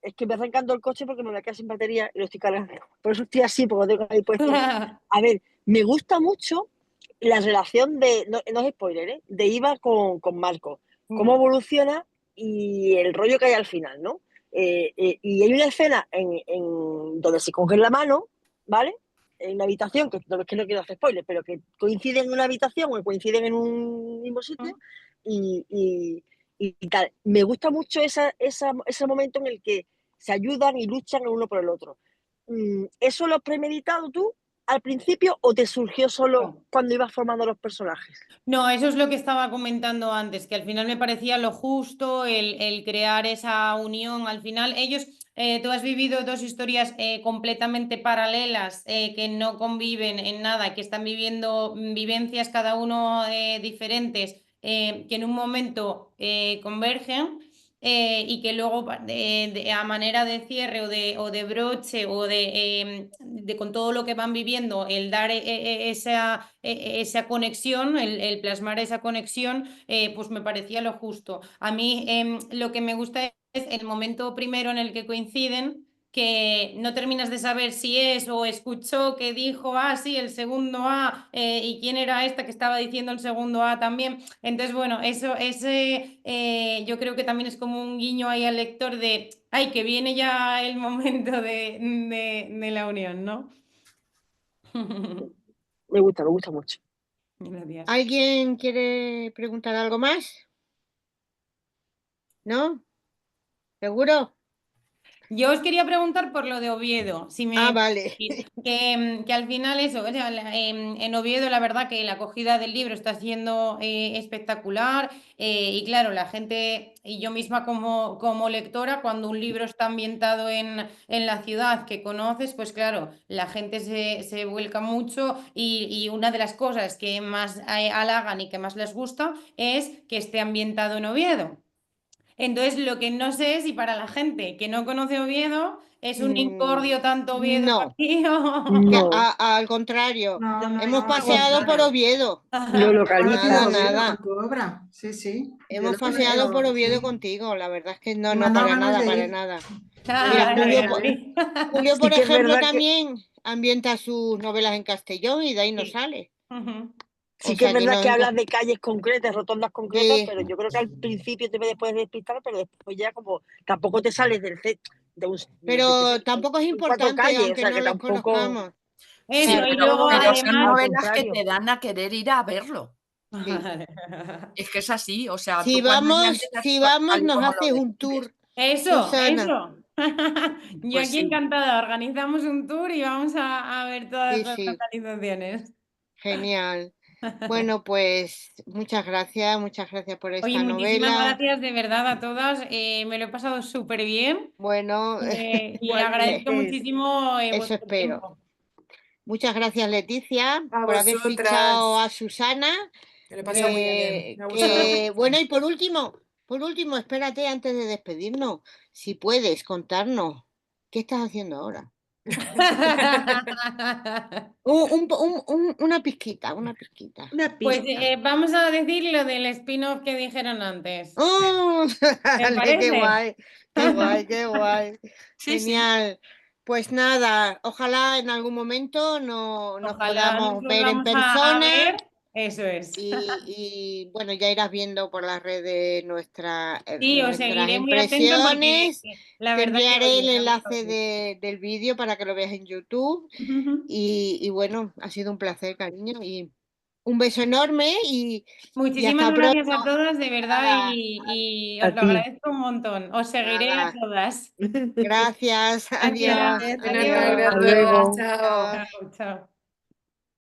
[SPEAKER 5] Es que me arrancando el coche porque me voy a quedar sin batería y lo estoy cargando. Por eso estoy así, porque lo tengo ahí puesto. A ver, me gusta mucho la relación de, no es spoiler, ¿eh? De Iva con Marco. Cómo evoluciona y el rollo que hay al final, ¿no? Y hay una escena donde se cogen la mano, ¿vale? En una habitación, que no quiero hacer spoiler, pero que coinciden en una habitación o coinciden en un mismo sitio y, y, y tal. Me gusta mucho ese momento en el que se ayudan y luchan el uno por el otro. ¿Eso lo has premeditado tú al principio o te surgió solo
[SPEAKER 1] No.
[SPEAKER 5] cuando ibas formando los personajes?
[SPEAKER 1] No, eso es lo que estaba comentando antes, que al final me parecía lo justo el crear esa unión. Al final, ellos, tú has vivido dos historias completamente paralelas que no conviven en nada, que están viviendo vivencias cada uno diferentes, que en un momento convergen. Y que luego a manera de cierre o de broche o de con todo lo que van viviendo, el dar esa conexión, el plasmar esa conexión, pues me parecía lo justo. A mí lo que me gusta es el momento primero en el que coinciden, que no terminas de saber si es o escuchó que dijo, ah, sí, el segundo A, y quién era esta que estaba diciendo el segundo A también. Entonces, bueno, yo creo que también es como un guiño ahí al lector de, ay, que viene ya el momento de la unión, ¿no?
[SPEAKER 5] Me gusta mucho.
[SPEAKER 1] Gracias.
[SPEAKER 2] ¿Alguien quiere preguntar algo más? ¿No? ¿Seguro?
[SPEAKER 1] Yo os quería preguntar por lo de Oviedo, si
[SPEAKER 2] Ah,
[SPEAKER 1] me
[SPEAKER 2] vale.
[SPEAKER 1] que al final eso, o sea, en Oviedo la verdad que la acogida del libro está siendo espectacular, y claro, la gente y yo misma como lectora, cuando un libro está ambientado en la ciudad que conoces, pues claro, la gente se vuelca mucho y una de las cosas que más halagan y que más les gusta es que esté ambientado en Oviedo. Entonces, lo que no sé es si para la gente que no conoce Oviedo es un incordio tanto Oviedo
[SPEAKER 2] No,
[SPEAKER 1] aquí
[SPEAKER 2] que
[SPEAKER 5] No,
[SPEAKER 2] al contrario,
[SPEAKER 7] No, no,
[SPEAKER 2] hemos
[SPEAKER 7] no, al
[SPEAKER 2] paseado por
[SPEAKER 7] contrario.
[SPEAKER 2] Oviedo.
[SPEAKER 5] lo
[SPEAKER 7] Yo conocí
[SPEAKER 2] Nada,
[SPEAKER 5] localizas.
[SPEAKER 7] Oviedo con
[SPEAKER 2] nada.
[SPEAKER 7] tu obra. Sí, sí. Yo
[SPEAKER 2] Hemos
[SPEAKER 7] lo he
[SPEAKER 2] paseado por Oviedo
[SPEAKER 7] sí.
[SPEAKER 2] contigo. La verdad es que no,
[SPEAKER 7] Y me
[SPEAKER 2] no,
[SPEAKER 7] han dado
[SPEAKER 2] para
[SPEAKER 7] ganas
[SPEAKER 2] nada,
[SPEAKER 7] de
[SPEAKER 2] para
[SPEAKER 7] ir.
[SPEAKER 2] nada. Mira,
[SPEAKER 1] Ay,
[SPEAKER 2] Julio,
[SPEAKER 1] ay, ay.
[SPEAKER 2] Julio,
[SPEAKER 5] Sí
[SPEAKER 2] por
[SPEAKER 5] que es
[SPEAKER 2] ejemplo,
[SPEAKER 5] verdad que,
[SPEAKER 2] también ambienta sus novelas en Castellón y de ahí no
[SPEAKER 1] Sí.
[SPEAKER 2] sale.
[SPEAKER 1] Ujú.
[SPEAKER 2] O
[SPEAKER 5] sí que es
[SPEAKER 2] sea que
[SPEAKER 5] verdad
[SPEAKER 2] nos
[SPEAKER 5] que hablas
[SPEAKER 2] encontramos.
[SPEAKER 5] de calles concretas, rotondas concretas, pero yo creo que al principio te puedes despistar, pero después ya como tampoco te sales del centro, yo qué sé,
[SPEAKER 2] Pero tampoco es
[SPEAKER 5] son cuatro
[SPEAKER 2] importante,
[SPEAKER 5] calles, o
[SPEAKER 2] aunque
[SPEAKER 5] sea
[SPEAKER 2] no
[SPEAKER 5] que
[SPEAKER 2] los
[SPEAKER 5] tampoco,
[SPEAKER 2] conozcamos.
[SPEAKER 8] Sí,
[SPEAKER 1] Eso,
[SPEAKER 2] Claro,
[SPEAKER 1] y
[SPEAKER 5] no,
[SPEAKER 1] luego
[SPEAKER 5] no,
[SPEAKER 8] pero
[SPEAKER 5] no,
[SPEAKER 8] son
[SPEAKER 1] además.
[SPEAKER 5] al
[SPEAKER 8] novelas que
[SPEAKER 5] contrario.
[SPEAKER 8] te dan a querer ir a verlo.
[SPEAKER 2] sí.
[SPEAKER 8] Es que es así, o sea,
[SPEAKER 2] Si
[SPEAKER 8] tú cuando ya
[SPEAKER 2] vamos,
[SPEAKER 8] empiezas
[SPEAKER 2] si vamos,
[SPEAKER 8] tal y
[SPEAKER 2] nos
[SPEAKER 8] como lo
[SPEAKER 2] haces un
[SPEAKER 8] describes,
[SPEAKER 2] tour,
[SPEAKER 1] Eso,
[SPEAKER 2] Susana.
[SPEAKER 1] eso. Yo
[SPEAKER 8] pues
[SPEAKER 1] aquí
[SPEAKER 8] sí.
[SPEAKER 1] encantada. Organizamos un tour y vamos a ver todas
[SPEAKER 2] Sí,
[SPEAKER 1] las
[SPEAKER 2] sí,
[SPEAKER 1] localizaciones.
[SPEAKER 2] genial. Bueno, pues muchas gracias por
[SPEAKER 1] Oye,
[SPEAKER 2] esta
[SPEAKER 1] muchísimas
[SPEAKER 2] novela.
[SPEAKER 1] gracias de verdad a todas. Me lo he pasado súper bien,
[SPEAKER 2] Bueno,
[SPEAKER 1] y agradezco
[SPEAKER 5] Igualmente.
[SPEAKER 1] muchísimo
[SPEAKER 2] eso
[SPEAKER 1] vuestro
[SPEAKER 2] espero.
[SPEAKER 1] tiempo.
[SPEAKER 2] Muchas gracias, Leticia,
[SPEAKER 3] A
[SPEAKER 2] por haber fichado
[SPEAKER 3] vosotras.
[SPEAKER 2] a Susana.
[SPEAKER 3] Me lo he pasado muy bien. Me ha gustado
[SPEAKER 2] Bueno,
[SPEAKER 3] mucho.
[SPEAKER 2] y por último, espérate antes de despedirnos, si puedes contarnos, ¿qué estás haciendo ahora? Una pizquita, una pizquita.
[SPEAKER 6] Una
[SPEAKER 1] Pues
[SPEAKER 6] pista.
[SPEAKER 1] vamos a decir lo del spin-off que dijeron antes.
[SPEAKER 2] ¡Oh!
[SPEAKER 1] ¿Me
[SPEAKER 2] Vale, qué
[SPEAKER 1] parece?
[SPEAKER 2] guay, qué guay, qué guay.
[SPEAKER 8] Sí, sí.
[SPEAKER 2] Genial. Pues nada, ojalá en algún momento nos
[SPEAKER 1] Ojalá nos
[SPEAKER 2] podamos ver en
[SPEAKER 1] volvamos a
[SPEAKER 2] persona
[SPEAKER 1] ver. Eso es.
[SPEAKER 2] bueno, ya irás viendo por las redes
[SPEAKER 1] Sí, os
[SPEAKER 2] nuestras
[SPEAKER 1] seguiré muy atenta porque
[SPEAKER 2] impresiones.
[SPEAKER 1] la
[SPEAKER 2] Te
[SPEAKER 1] verdad que,
[SPEAKER 2] enviaré
[SPEAKER 1] oye,
[SPEAKER 2] el
[SPEAKER 1] me ha gustado
[SPEAKER 2] enlace
[SPEAKER 1] mucho.
[SPEAKER 2] del vídeo para que lo veas en YouTube.
[SPEAKER 1] Ujú.
[SPEAKER 2] Y bueno, ha sido un placer, cariño. Y Un beso enorme y
[SPEAKER 1] Muchísimas
[SPEAKER 2] hasta
[SPEAKER 1] gracias
[SPEAKER 2] pronto.
[SPEAKER 1] a todas, de verdad,
[SPEAKER 2] Nada,
[SPEAKER 1] y
[SPEAKER 5] A
[SPEAKER 1] os lo
[SPEAKER 5] ti.
[SPEAKER 1] agradezco un montón. Os seguiré a
[SPEAKER 2] nada.
[SPEAKER 1] gracias.
[SPEAKER 2] Gracias.
[SPEAKER 1] Gracias.
[SPEAKER 2] Adiós.
[SPEAKER 3] Buenas
[SPEAKER 1] Adiós.
[SPEAKER 3] tardes a
[SPEAKER 5] Hasta
[SPEAKER 3] todas.
[SPEAKER 5] luego.
[SPEAKER 3] Chao.
[SPEAKER 2] Chao.
[SPEAKER 1] Chao, chao.